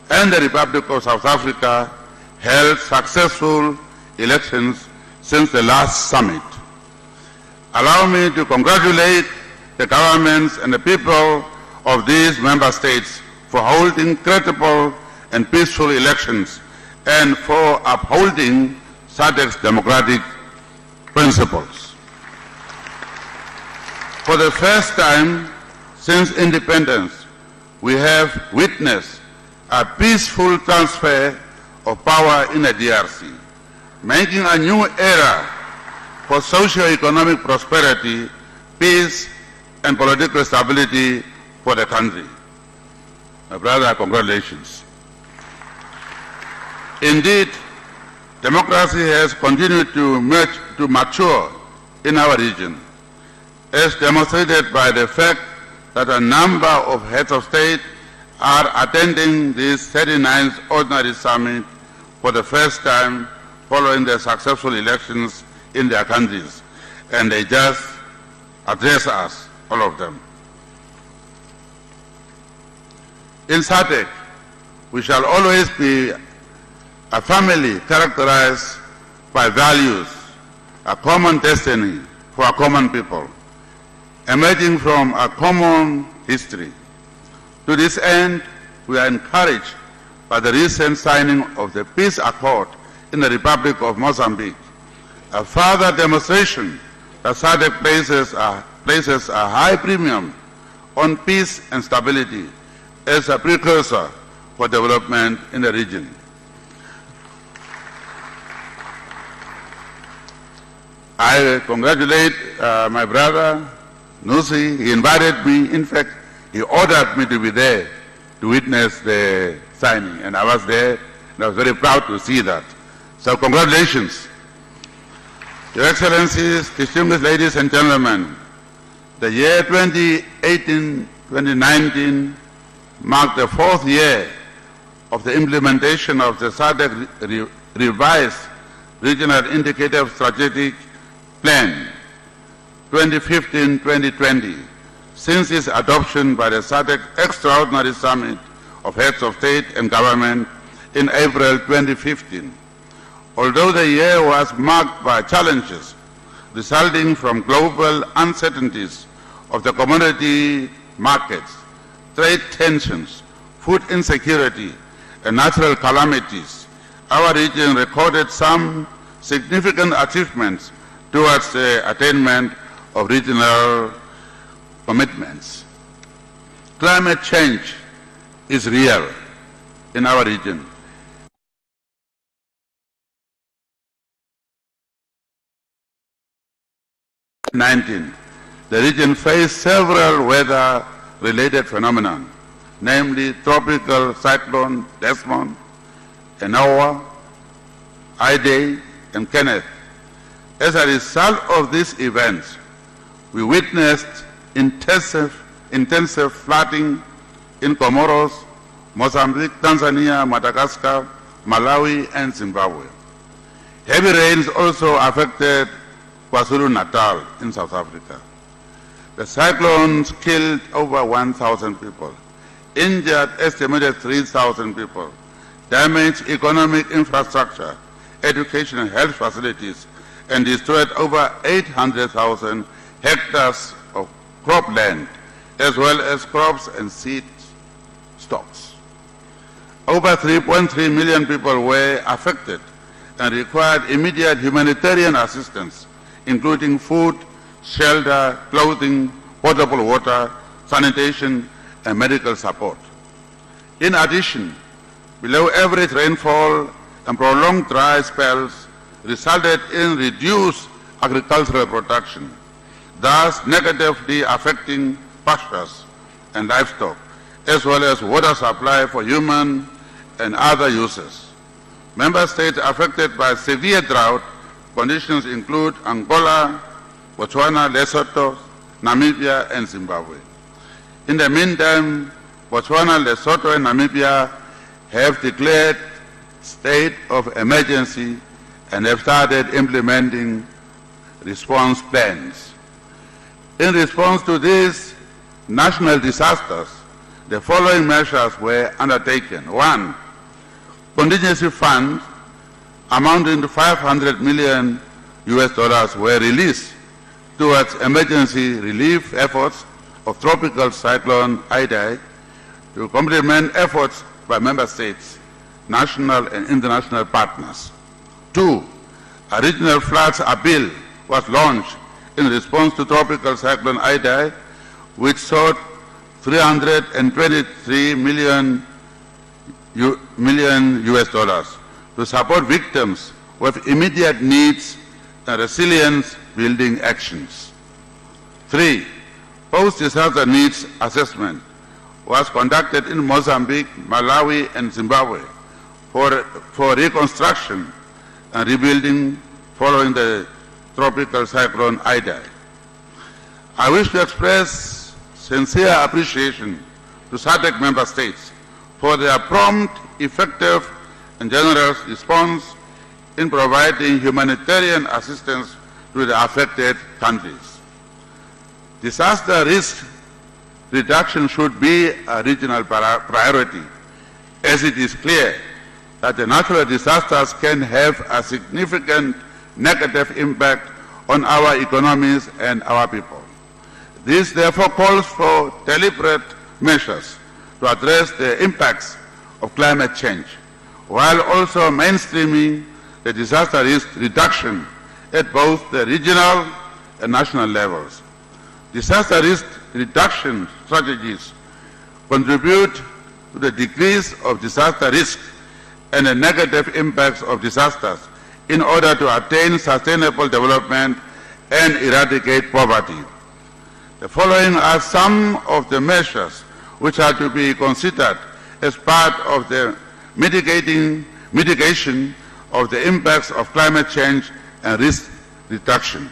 and the Republic of South Africa, held successful elections since the last summit. Allow me to congratulate the governments and the people of these member states for holding credible and peaceful elections and for upholding SADC's democratic principles. For the first time since independence, we have witnessed a peaceful transfer of power in the DRC, making a new era for socio-economic prosperity, peace, and political stability for the country. My brother, congratulations. Indeed, democracy has continued to mature in our region, as demonstrated by the fact that a number of heads of state are attending this 39th Ordinary Summit for the first time following the successful elections in their countries, and they just address us, all of them. In SADC, we shall always be a family characterized by values, a common destiny for a common people, emerging from a common history. To this end, we are encouraged by the recent signing of the peace accord in the Republic of Mozambique, a further demonstration that SADC places a high premium on peace and stability as a precursor for development in the region. I congratulate my brother, Nusi. He invited me. In fact, he ordered me to be there to witness the signing, and I was there, and I was very proud to see that. So congratulations. Your Excellencies, distinguished ladies and gentlemen, the year 2018-2019 marked the 4th year of the implementation of the SADC revised Regional Indicative Strategic Plan 2015-2020, since its adoption by the SADC Extraordinary Summit of Heads of State and Government in April 2015. Although the year was marked by challenges resulting from global uncertainties of the commodity markets, trade tensions, food insecurity, and natural calamities, our region recorded some significant achievements towards the attainment of regional commitments. Climate change is real in our region. The region faced several weather-related phenomena, namely tropical cyclone Desmond, Enowa, Idai, and Kenneth. As a result of these events, we witnessed intensive flooding in Comoros, Mozambique, Tanzania, Madagascar, Malawi, and Zimbabwe. Heavy rains also affected KwaZulu-Natal in South Africa. The cyclones killed over 1,000 people, injured estimated 3,000 people, damaged economic infrastructure, education and health facilities, and destroyed over 800,000 hectares of cropland, as well as crops and seed stocks. Over 3.3 million people were affected and required immediate humanitarian assistance, including food, shelter, clothing, potable water, sanitation, and medical support. In addition, below average rainfall and prolonged dry spells resulted in reduced agricultural production, thus negatively affecting pastures and livestock, as well as water supply for human and other uses. Member states affected by severe drought conditions include Angola, Botswana, Lesotho, Namibia, and Zimbabwe. In the meantime, Botswana, Lesotho, and Namibia have declared state of emergency and have started implementing response plans. In response to these national disasters, the following measures were undertaken. 1. Contingency funds amounting to $500 million were released towards emergency relief efforts of tropical cyclone Idai to complement efforts by member states, national and international partners. 2. A regional floods appeal was launched in response to tropical cyclone Idai, which sought $323 million to support victims with immediate needs and resilience building actions. 3. Post-disaster needs assessment was conducted in Mozambique, Malawi, and Zimbabwe for reconstruction and rebuilding following the tropical cyclone Idai. I wish to express sincere appreciation to SADC member states for their prompt, effective, and generous response in providing humanitarian assistance to the affected countries. Disaster risk reduction should be a regional priority, as it is clear that the natural disasters can have a significant negative impact on our economies and our people. This therefore calls for deliberate measures to address the impacts of climate change, while also mainstreaming the disaster risk reduction at both the regional and national levels. Disaster risk reduction strategies contribute to the decrease of disaster risk and the negative impacts of disasters in order to attain sustainable development and eradicate poverty. The following are some of the measures which are to be considered as part of the mitigation of the impacts of climate change and risk reduction.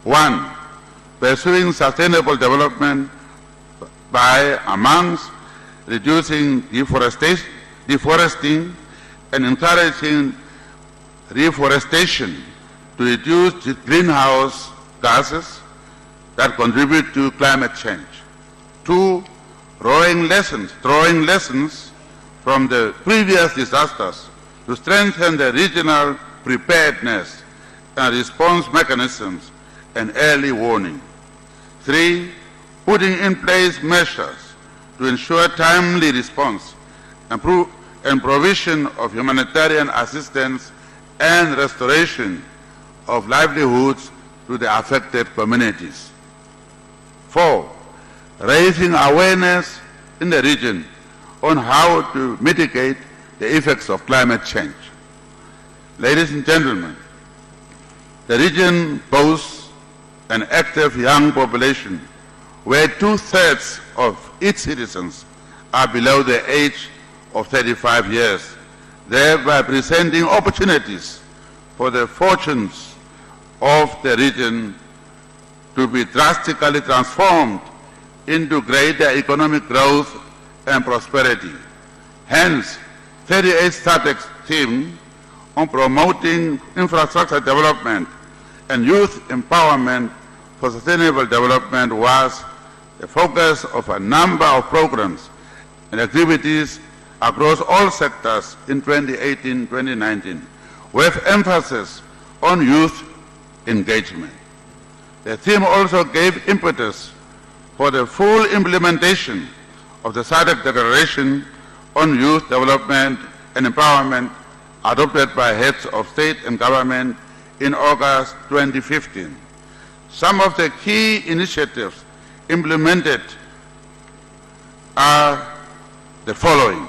1. Pursuing sustainable development by, amongst, reducing deforesting and encouraging reforestation to reduce greenhouse gases that contribute to climate change. 2. Drawing lessons from the previous disasters to strengthen the regional preparedness and response mechanisms and early warning. 3. Putting in place measures to ensure timely response and provision of humanitarian assistance and restoration of livelihoods to the affected communities. 4. Raising awareness in the region on how to mitigate the effects of climate change. Ladies and gentlemen, the region boasts an active young population where 2/3 of its citizens are below the age of 35 years, thereby presenting opportunities for the fortunes of the region to be drastically transformed into greater economic growth and prosperity. Hence, 38 SADC's theme on promoting infrastructure development and youth empowerment for sustainable development was the focus of a number of programs and activities across all sectors in 2018-2019, with emphasis on youth engagement. The theme also gave impetus for the full implementation of the SADC Declaration on Youth Development and Empowerment adopted by heads of state and government in August 2015. Some of the key initiatives implemented are the following.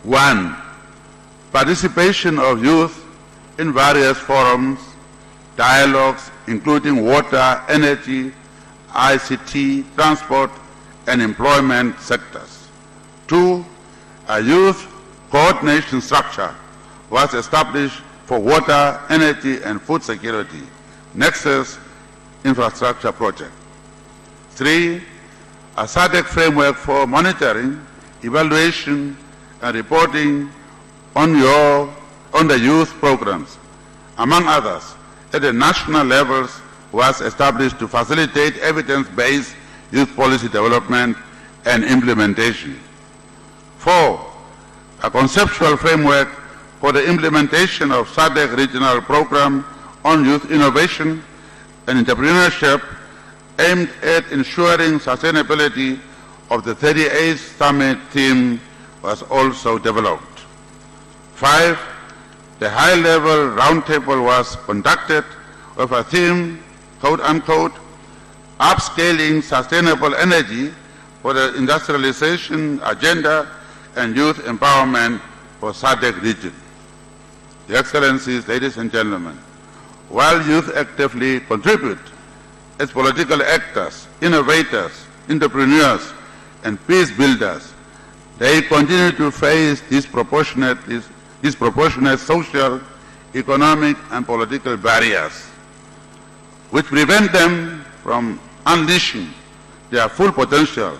1. Participation of youth in various forums, dialogues, including water, energy, ICT, transport, and employment sectors. 2. A youth coordination structure was established for water, energy, and food security, Nexus Infrastructure Project. 3. a SADC framework for monitoring, evaluation, and reporting on the youth programs, among others, at the national levels, was established to facilitate evidence-based youth policy development and implementation. 4, a conceptual framework for the implementation of SADC regional program on youth innovation and entrepreneurship aimed at ensuring sustainability of the 38th summit theme was also developed. 5, the high-level roundtable was conducted with a theme, quote unquote, upscaling sustainable energy for the industrialization agenda and youth empowerment for SADC region. Your Excellencies, ladies and gentlemen, while youth actively contribute as political actors, innovators, entrepreneurs, and peace builders, they continue to face disproportionate social, economic, and political barriers, which prevent them from unleashing their full potential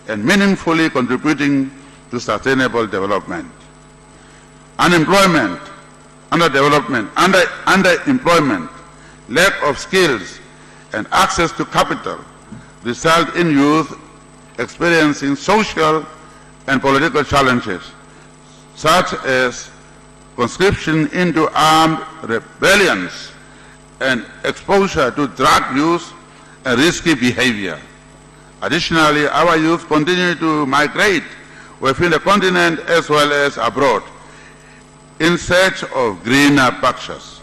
and meaningfully contributing to sustainable development. Unemployment, underemployment, lack of skills, and access to capital result in youth experiencing social and political challenges, such as conscription into armed rebellions and exposure to drug use and risky behavior. Additionally, our youth continue to migrate within the continent as well as abroad in search of greener pastures,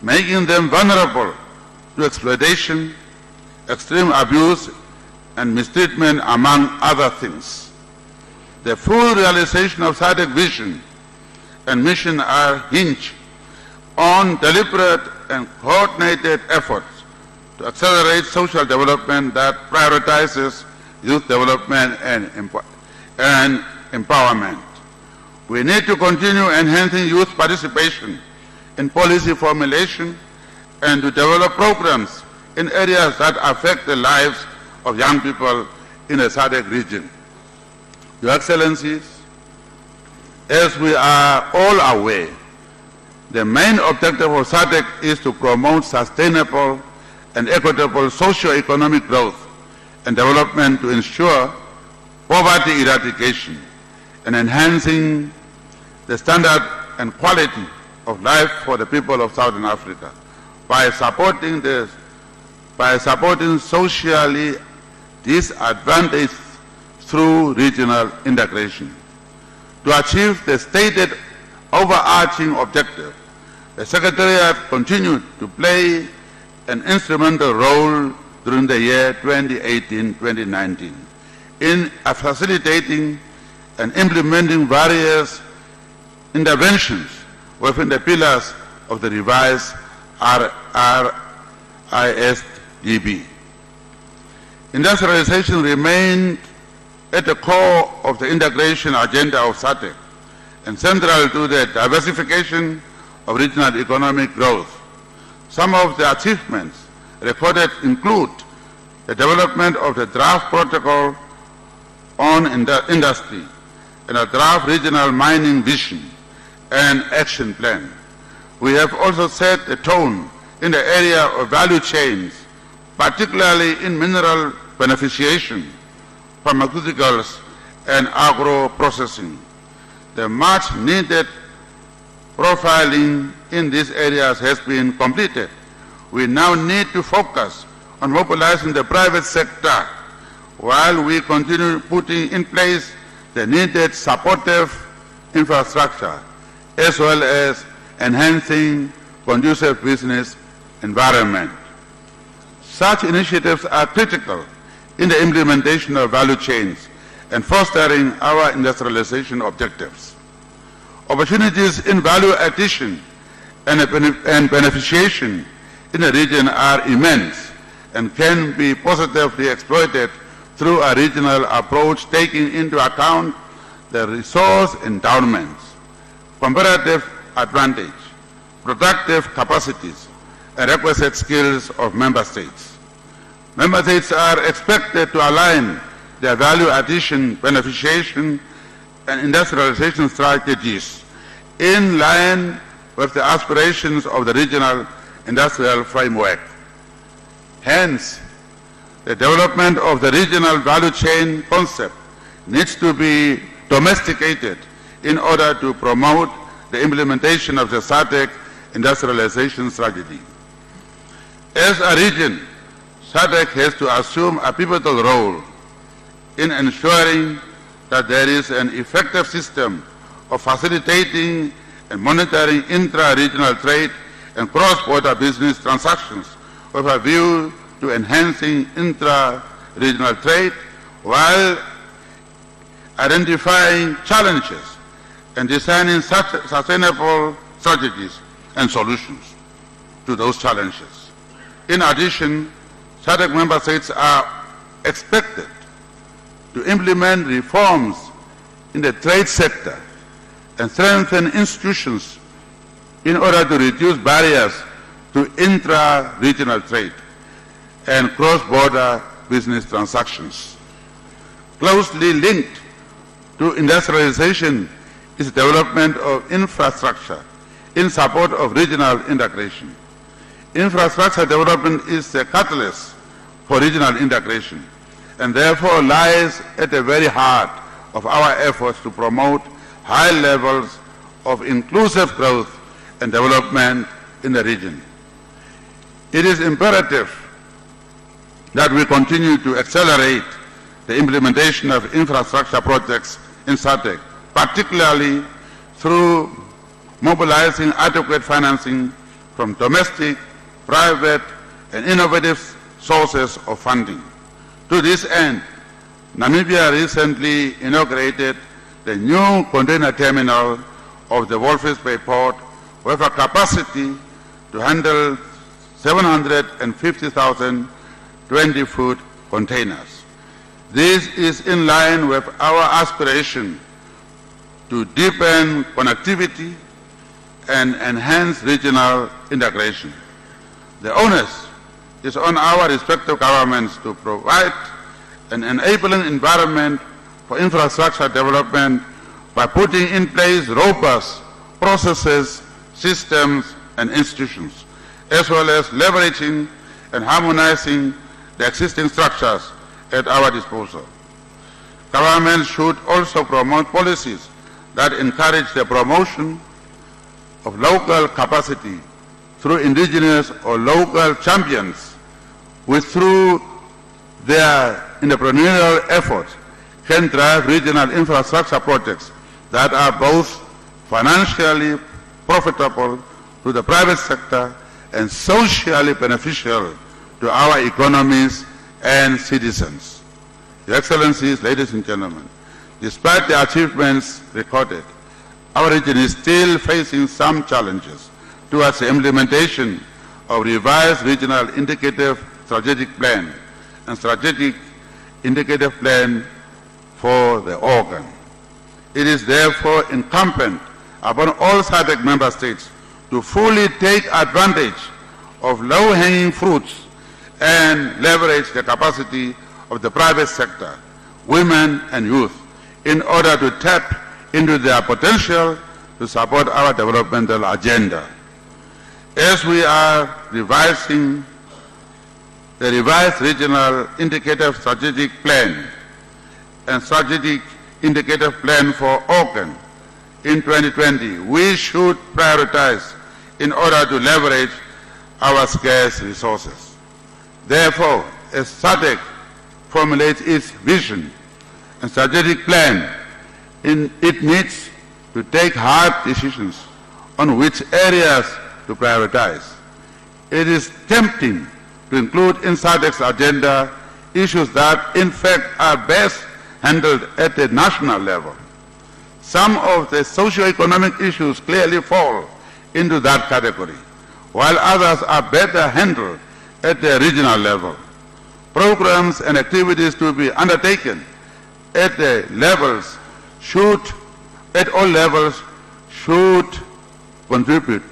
making them vulnerable to exploitation, extreme abuse, and mistreatment, among other things. The full realization of SADC vision and mission are hinged on deliberate and coordinated efforts to accelerate social development that prioritizes youth development and empowerment. We need to continue enhancing youth participation in policy formulation and to develop programs in areas that affect the lives of young people in the SADC region. Your Excellencies, as we are all aware, the main objective of SADC is to promote sustainable and equitable socio-economic growth and development to ensure poverty eradication and enhancing the standard and quality of life for the people of Southern Africa by supporting socially disadvantaged through regional integration. To achieve the stated overarching objective, the Secretariat continued to play an instrumental role during the year 2018-2019 in facilitating and implementing various interventions within the pillars of the revised RISDB. Industrialization remained at the core of the integration agenda of SADC and central to the diversification of regional economic growth. Some of the achievements recorded include the development of the draft protocol on industry and a draft regional mining vision and action plan. We have also set the tone in the area of value chains, particularly in mineral beneficiation, pharmaceuticals, and agro-processing. The much needed profiling in these areas has been completed. We now need to focus on mobilizing the private sector while we continue putting in place the needed supportive infrastructure as well as enhancing conducive business environment. Such initiatives are critical in the implementation of value chains and fostering our industrialization objectives. Opportunities in value addition and beneficiation in the region are immense and can be positively exploited through a regional approach taking into account the resource endowments, comparative advantage, productive capacities, and requisite skills of member states. Member states are expected to align their value addition, beneficiation, and industrialization strategies in line with the aspirations of the regional industrial framework. Hence, the development of the regional value chain concept needs to be domesticated in order to promote the implementation of the SADC industrialization strategy. As a region, SADC has to assume a pivotal role in ensuring that there is an effective system of facilitating and monitoring intra-regional trade and cross-border business transactions with a view to enhancing intra-regional trade while identifying challenges and designing sustainable strategies and solutions to those challenges. In addition, SADC member states are expected to implement reforms in the trade sector and strengthen institutions in order to reduce barriers to intra-regional trade and cross-border business transactions. Closely linked to industrialization is the development of infrastructure in support of regional integration. Infrastructure development is the catalyst for regional integration and therefore lies at the very heart of our efforts to promote high levels of inclusive growth and development in the region. It is imperative that we continue to accelerate the implementation of infrastructure projects in SADC, particularly through mobilizing adequate financing from domestic, private, and innovative sources of funding. To this end, Namibia recently inaugurated the new container terminal of the Walvis Bay port with a capacity to handle 750,000 20-foot containers. This is in line with our aspiration to deepen connectivity and enhance regional integration. The onus is on our respective governments to provide an enabling environment for infrastructure development by putting in place robust processes, systems, and institutions, as well as leveraging and harmonizing the existing structures at our disposal. Governments should also promote policies that encourage the promotion of local capacity through indigenous or local champions who through their entrepreneurial efforts can drive regional infrastructure projects that are both financially profitable to the private sector and socially beneficial to our economies and citizens. Your Excellencies, ladies and gentlemen, despite the achievements recorded, our region is still facing some challenges towards the implementation of revised regional indicative strategic plan and strategic indicative plan for the organ. It is therefore incumbent upon all SADC member states to fully take advantage of low-hanging fruits and leverage the capacity of the private sector, women and youth, in order to tap into their potential to support our developmental agenda. As we are revising the revised regional indicative strategic plan and strategic indicative plan for organ in 2020, we should prioritize in order to leverage our scarce resources. Therefore, as SADC formulates its vision and strategic plan, it needs to take hard decisions on which areas to prioritize. It is tempting to include in SADC's agenda issues that in fact are best handled at the national level. Some of the socio-economic issues clearly fall into that category, while others are better handled at the regional level. Programs and activities to be undertaken at all levels should contribute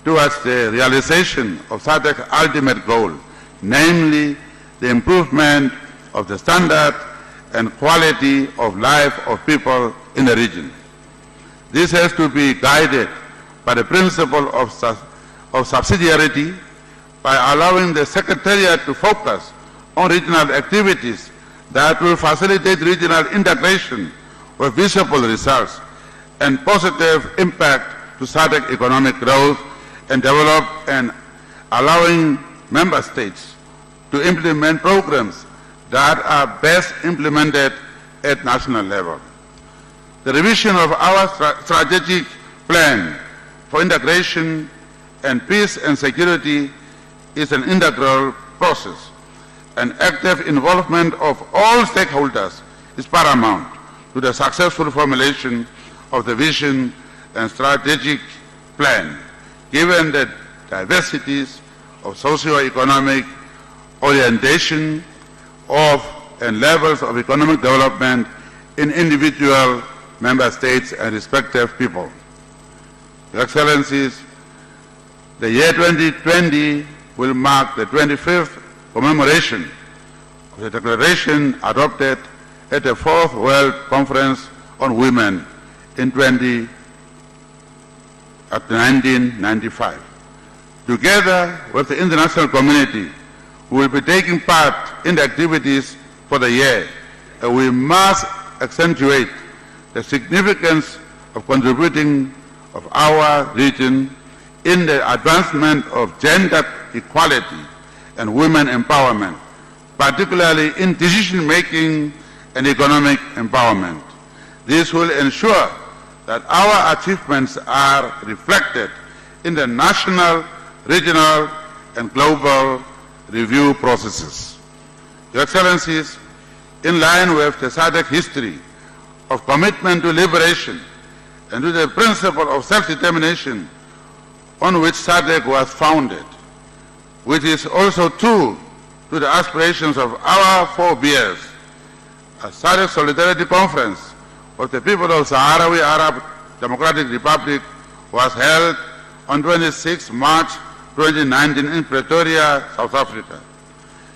towards the realization of SADC's ultimate goal, namely the improvement of the standard and quality of life of people in the region. This has to be guided by the principle of subsidiarity, by allowing the Secretariat to focus on regional activities that will facilitate regional integration with visible results and positive impact to SADC economic growth and develop, and allowing member states to implement programs that are best implemented at national level. The revision of our strategic plan for integration and peace and security is an integral process, and active involvement of all stakeholders is paramount to the successful formulation of the vision and strategic plan, given the diversities of socio-economic orientation of and levels of economic development in individual member states and respective people. Your Excellencies, the year 2020 will mark the 25th commemoration of the declaration adopted at the 4th World Conference on Women in 1995. Together with the international community, we will be taking part in the activities for the year, and we must accentuate the significance of contributing of our region in the advancement of gender equality and women empowerment, particularly in decision-making and economic empowerment. This will ensure that our achievements are reflected in the national, regional, and global review processes. Your Excellencies, in line with the SADC history of commitment to liberation and to the principle of self-determination on which SADC was founded, which is also true to the aspirations of our forebears, a SADC Solidarity Conference of the people of Sahrawi Arab Democratic Republic was held on 26 March 2019 in Pretoria, South Africa.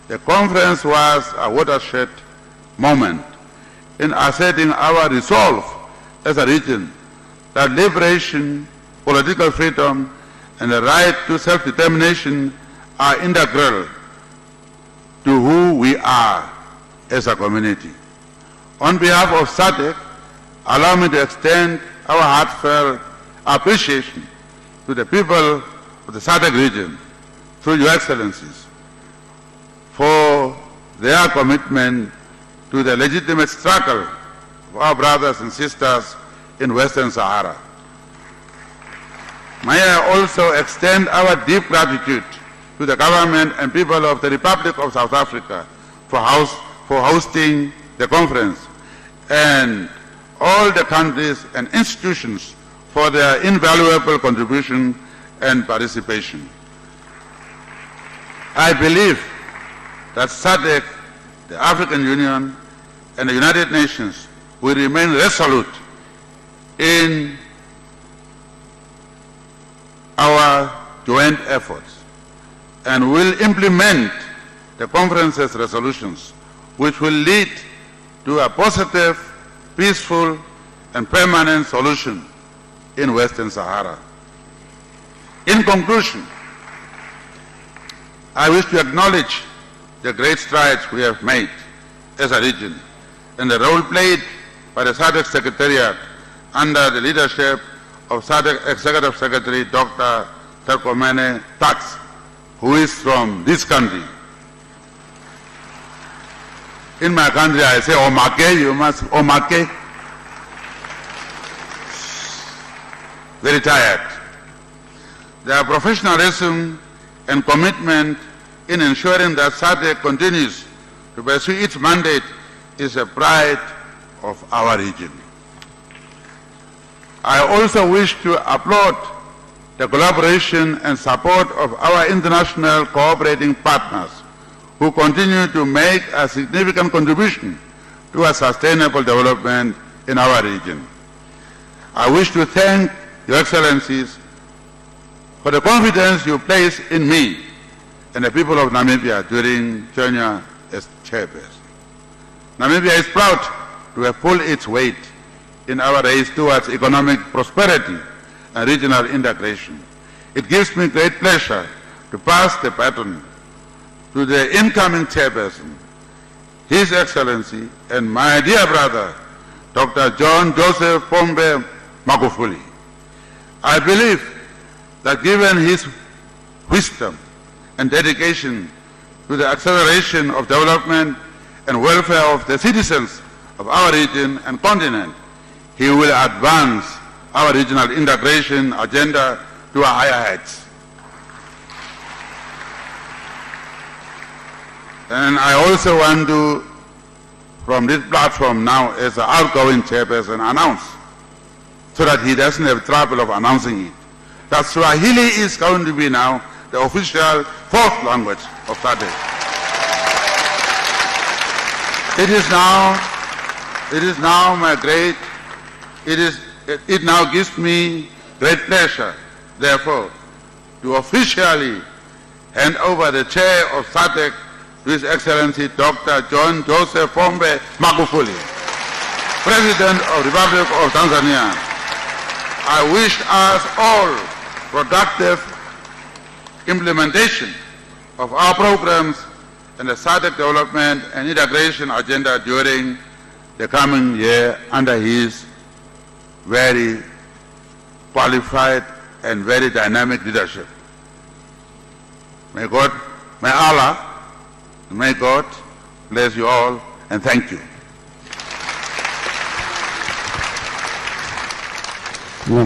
The conference was a watershed moment in asserting our resolve as a region that liberation, political freedom, and the right to self-determination are integral to who we are as a community. On behalf of SADC, allow me to extend our heartfelt appreciation to the people of the SADC region, through Your Excellencies, for their commitment to the legitimate struggle of our brothers and sisters in Western Sahara. May I also extend our deep gratitude to the government and people of the Republic of South Africa for hosting the conference, and all the countries and institutions for their invaluable contribution and participation. I believe that SADC, the African Union, and the United Nations will remain resolute in our joint efforts and will implement the conference's resolutions, which will lead to a positive, peaceful, and permanent solution in Western Sahara. In conclusion, I wish to acknowledge the great strides we have made as a region and the role played by the SADC Secretariat under the leadership of SADC Executive Secretary Dr. Terkomene Tax, who is from this country. In my country, I say, Omake, you must, Omake. Very tired. Their professionalism and commitment in ensuring that SADC continues to pursue its mandate is a pride of our region. I also wish to applaud the collaboration and support of our international cooperating partners who continue to make a significant contribution to a sustainable development in our region. I wish to thank Your Excellencies for the confidence you place in me and the people of Namibia during tenure as chairperson. Namibia is proud to have pulled its weight in our race towards economic prosperity and regional integration. It gives me great pleasure to pass the baton to the incoming chairperson, His Excellency and my dear brother, Dr. John Joseph Pombe Magufuli. I believe that given his wisdom and dedication to the acceleration of development and welfare of the citizens of our region and continent, he will advance our regional integration agenda to higher heights. And I also want to, from this platform now, as an outgoing chairperson, announce, so that he doesn't have trouble of announcing it, that Swahili is going to be now the official fourth language of SADC. It now gives me great pleasure, therefore, to officially hand over the chair of SADC to His Excellency Dr. John Joseph Pombe Magufuli, President of the Republic of Tanzania. I wish us all productive implementation of our programs and the SADC development and integration agenda during the coming year under his very qualified and very dynamic leadership. May Allah bless you all, and thank you.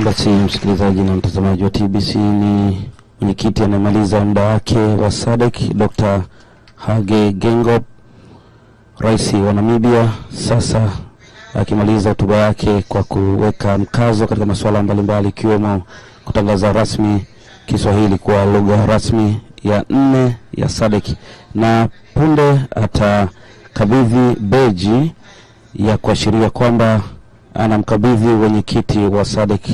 Basi msikilizaji na mtazamaji wa TBC, ni mwenyekiti anamaliza muda wake wa SADC Dr. Hage Geingob, rais wa Namibia, sasa akimaliza hotuba yake kwa kuweka mkazo katika masuala mbalimbali ikiwemo kutangaza rasmi Kiswahili kwa lugha rasmi ya 4 ya SADC, na punde atakabidhi beji ya kuashiria kwamba anamkabidhi mwenyekiti wa SADC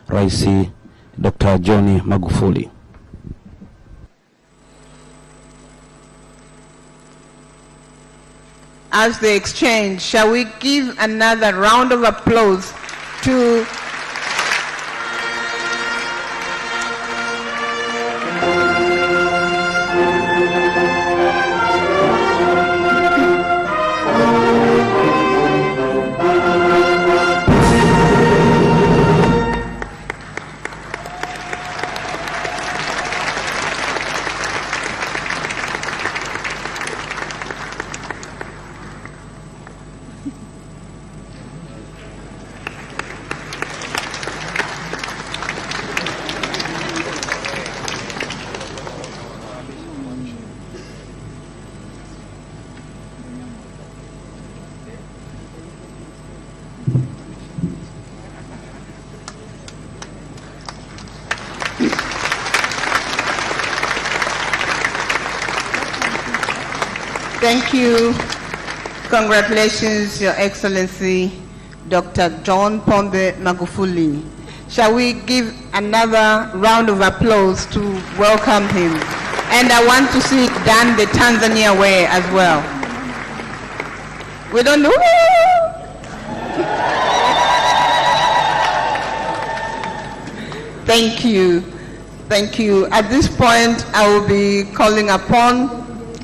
Rais Dr. John Magufuli. As they exchange, shall we give another round of applause to Thank you. Congratulations, Your Excellency, Dr. John Pombe Magufuli. Shall we give another round of applause to welcome him? And I want to see it done the Tanzania way as well. We don't know. Thank you. Thank you. At this point, I will be calling upon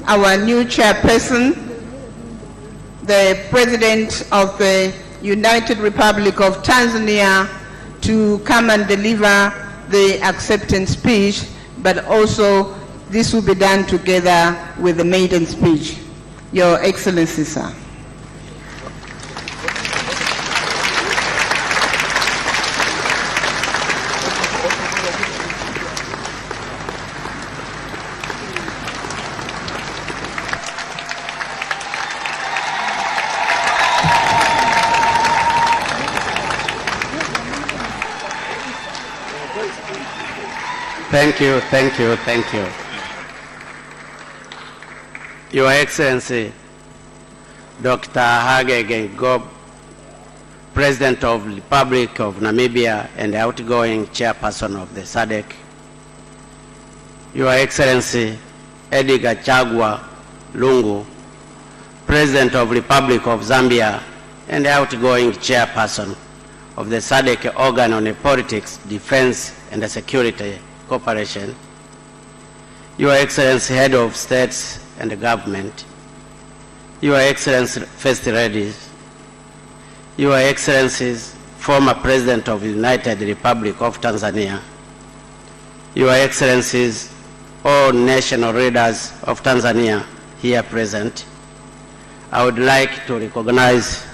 our new chairperson, the President of the United Republic of Tanzania, to come and deliver the acceptance speech, but also this will be done together with the maiden speech. Your Excellency, sir. Thank you, thank you, thank you. Your Excellency, Dr. Hage Geingob, President of the Republic of Namibia and outgoing chairperson of the SADC. Your Excellency, Edgar Chagwa Lungu, President of Republic of Zambia and outgoing chairperson of the SADC organ on politics, defense and security cooperation, Your Excellency Head of States and Government, Your Excellency First Ladies, Your Excellencies former President of the United Republic of Tanzania, Your Excellencies all national leaders of Tanzania here present, I would like to recognize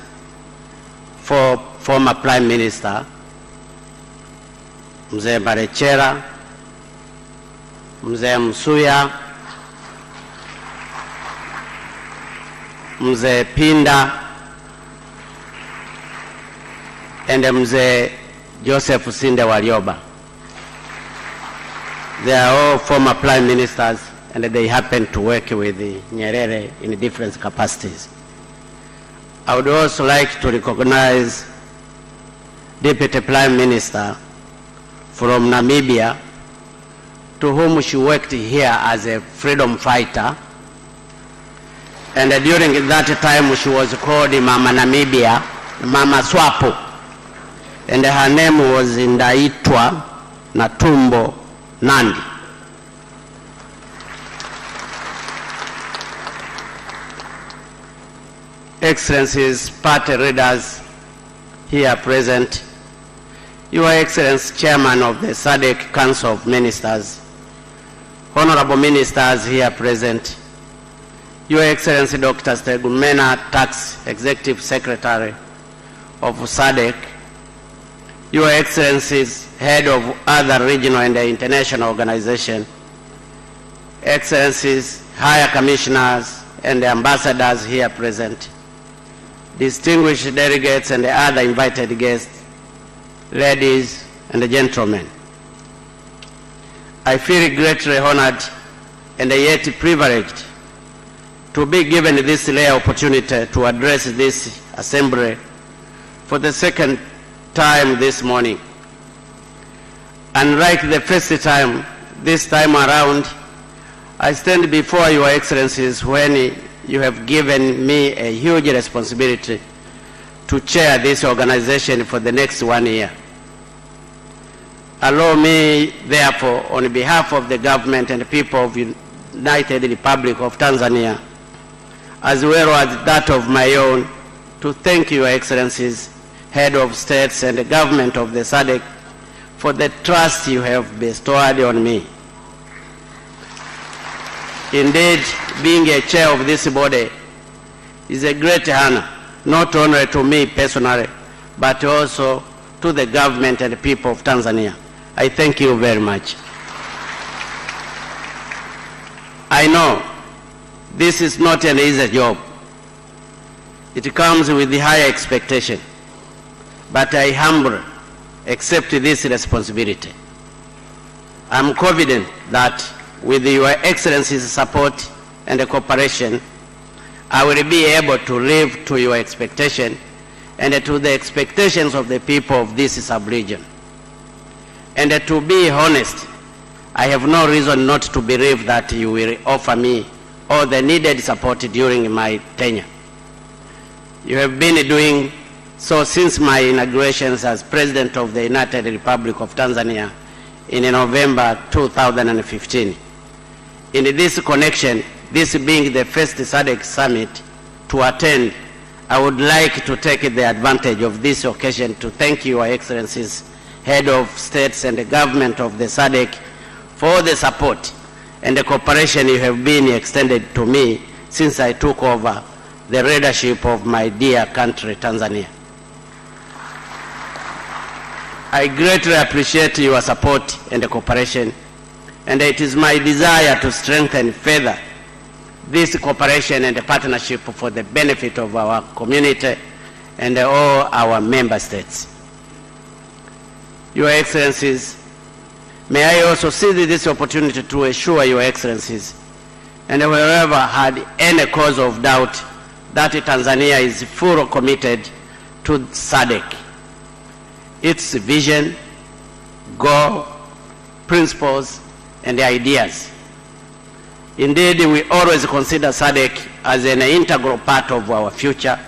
former Prime Minister Mzee Barechera, Mzee Msuya, Mzee Pinda, and Mzee Joseph Sinde Warioba. They are all former prime ministers and they happen to work with Nyerere in different capacities. I would also like to recognize Deputy Prime Minister from Namibia, to whom she worked here as a freedom fighter. And during that time she was called Mama Namibia, Mama Swapo. And her name was Ndaitwa Natumbo Nandi. Excellencies, party leaders here present, Your Excellency Chairman of the SADC Council of Ministers, honorable ministers here present, Your Excellency Dr. Stegumena Tax Executive Secretary of SADC, Your Excellencies, Head of other regional and international organizations, Excellencies, Higher Commissioners and Ambassadors here present, distinguished delegates and other invited guests, ladies and gentlemen. I feel greatly honored and yet privileged to be given this rare opportunity to address this assembly for the second time this morning. Unlike the first time, this time around, I stand before Your Excellencies when you have given me a huge responsibility to chair this organization for the next 1 year. Allow me, therefore, on behalf of the government and people of the United Republic of Tanzania, as well as that of my own, to thank Your Excellencies, Head of States and the government of the SADC, for the trust you have bestowed on me. Indeed, being a chair of this body is a great honor, not only to me personally, but also to the government and the people of Tanzania. I thank you very much. I know this is not an easy job. It comes with the higher expectation, but I humbly accept this responsibility. I'm confident that with Your Excellency's support and the cooperation, I will be able to live to your expectation and to the expectations of the people of this sub-region. And to be honest, I have no reason not to believe that you will offer me all the needed support during my tenure. You have been doing so since my inaugurations as President of the United Republic of Tanzania in November 2015. In this connection, this being the first SADC summit to attend, I would like to take the advantage of this occasion to thank Your Excellencies, Head of States and the government of the SADC for the support and the cooperation you have been extended to me since I took over the leadership of my dear country, Tanzania. I greatly appreciate your support and the cooperation, and it is my desire to strengthen further this cooperation and partnership for the benefit of our community and all our member states. Your Excellencies, may I also seize this opportunity to assure Your Excellencies, and whoever had any cause of doubt, that Tanzania is fully committed to SADC, its vision, goal, principles, and ideas. Indeed, we always consider SADC as an integral part of our future.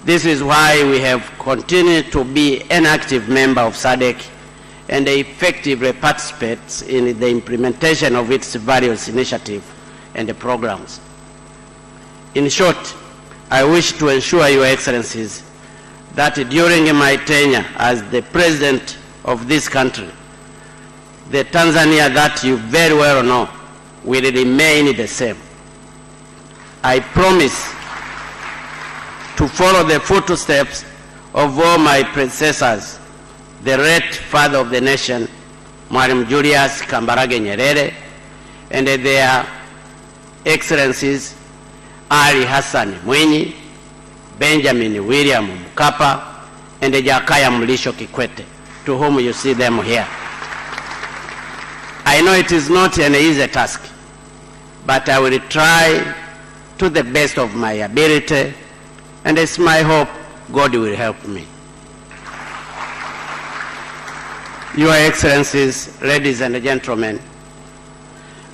This is why we have continued to be an active member of SADC and effectively participates in the implementation of its various initiatives and programs. In short, I wish to ensure Your Excellencies that during my tenure as the President of this country, the Tanzania that you very well know will remain the same. I promise to follow the footsteps of all my predecessors, the late father of the nation, Mwalimu Julius Nyerere, and their Excellencies Ali Hassan Mwinyi, Benjamin William Mkapa, and Jakaya Mrisho Kikwete, to whom you see them here. I know it is not an easy task, but I will try to the best of my ability, and it's my hope God will help me. Your Excellencies, ladies and gentlemen,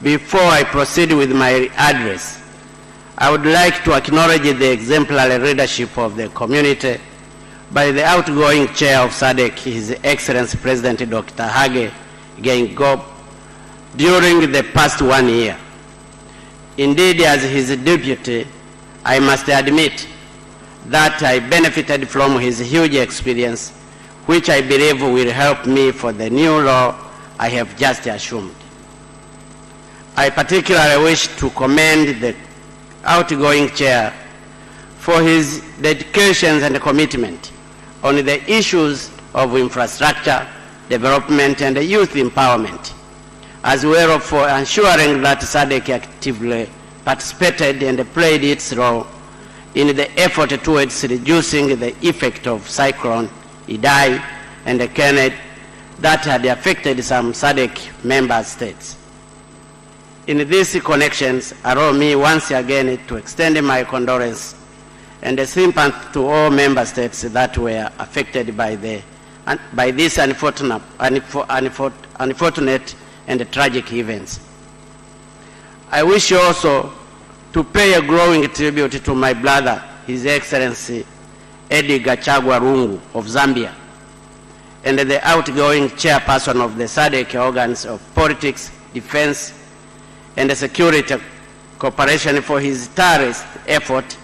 before I proceed with my address, I would like to acknowledge the exemplary leadership of the community by the outgoing chair of SADC, His Excellency President Dr. Hage Geingob, during the past 1 year. Indeed, as his deputy, I must admit that I benefited from his huge experience, which I believe will help me for the new role I have just assumed. I particularly wish to commend the outgoing chair for his dedication and commitment on the issues of infrastructure, development, and youth empowerment, as well for ensuring that SADC actively participated and played its role in the effort towards reducing the effect of Cyclone Idai and Kenneth that had affected some SADC member states. In these connections, allow me once again to extend my condolence and sympathy to all member states that were affected by these unfortunate and tragic events. I wish also to pay a glowing tribute to my brother, His Excellency Eddie Gachagua Lungu of Zambia, and the outgoing chairperson of the SADC organs of politics, defense, and security cooperation for his tireless effort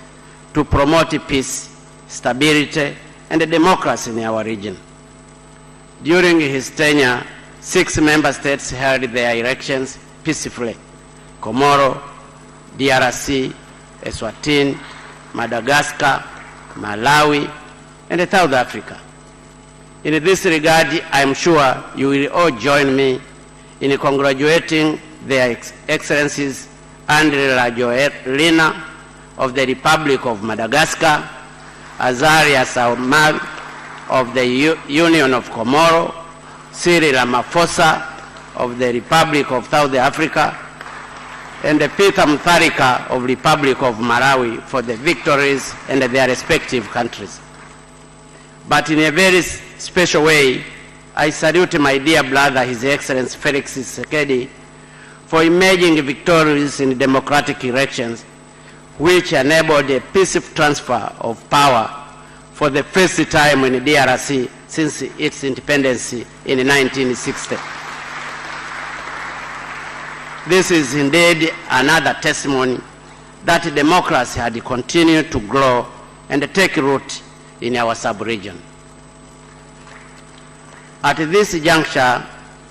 to promote peace, stability, and democracy in our region. During his tenure, 6 member states held their elections peacefully: Comoro, DRC, Eswatini, Madagascar, Malawi, and South Africa. In this regard, I am sure you will all join me in congratulating their Excellencies Andre Rajoelina of the Republic of Madagascar, Azaria Salman of the Union of Comoro, Cyril Ramaphosa of the Republic of South Africa, and Peter Mutharika of Republic of Malawi for the victories in their respective countries. But in a very special way, I salute my dear brother, His Excellency Felix Tshisekedi, for emerging victorious in democratic elections, which enabled a peaceful transfer of power for the first time in DRC since its independence in 1960. This is indeed another testimony that democracy had continued to grow and take root in our sub-region. At this juncture,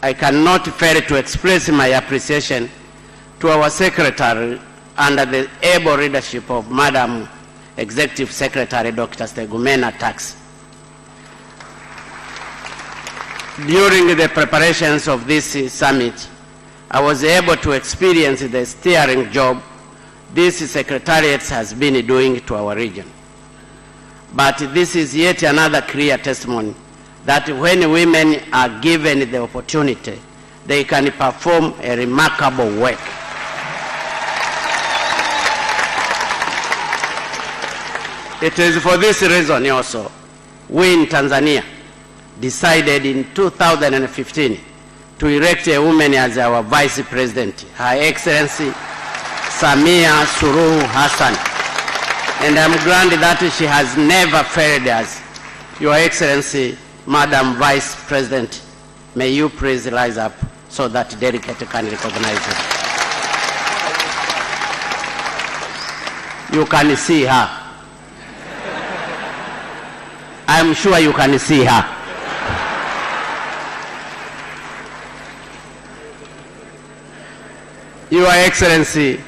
I cannot fail to express my appreciation to our Secretary under the able leadership of Madam Executive Secretary Dr. Stegumena Tax. During the preparations of this summit, I was able to experience the steering job this Secretariat has been doing to our region. But this is yet another clear testimony that when women are given the opportunity, they can perform a remarkable work. It is for this reason also, we in Tanzania decided in 2015 to elect a woman as our Vice President, Her Excellency Samia Suluhu Hassan. And I'm glad that she has never failed us. Your Excellency, Madam Vice President, may you please rise up so that delegate can recognize her. You can see her. I'm sure you can see her. Your Excellency,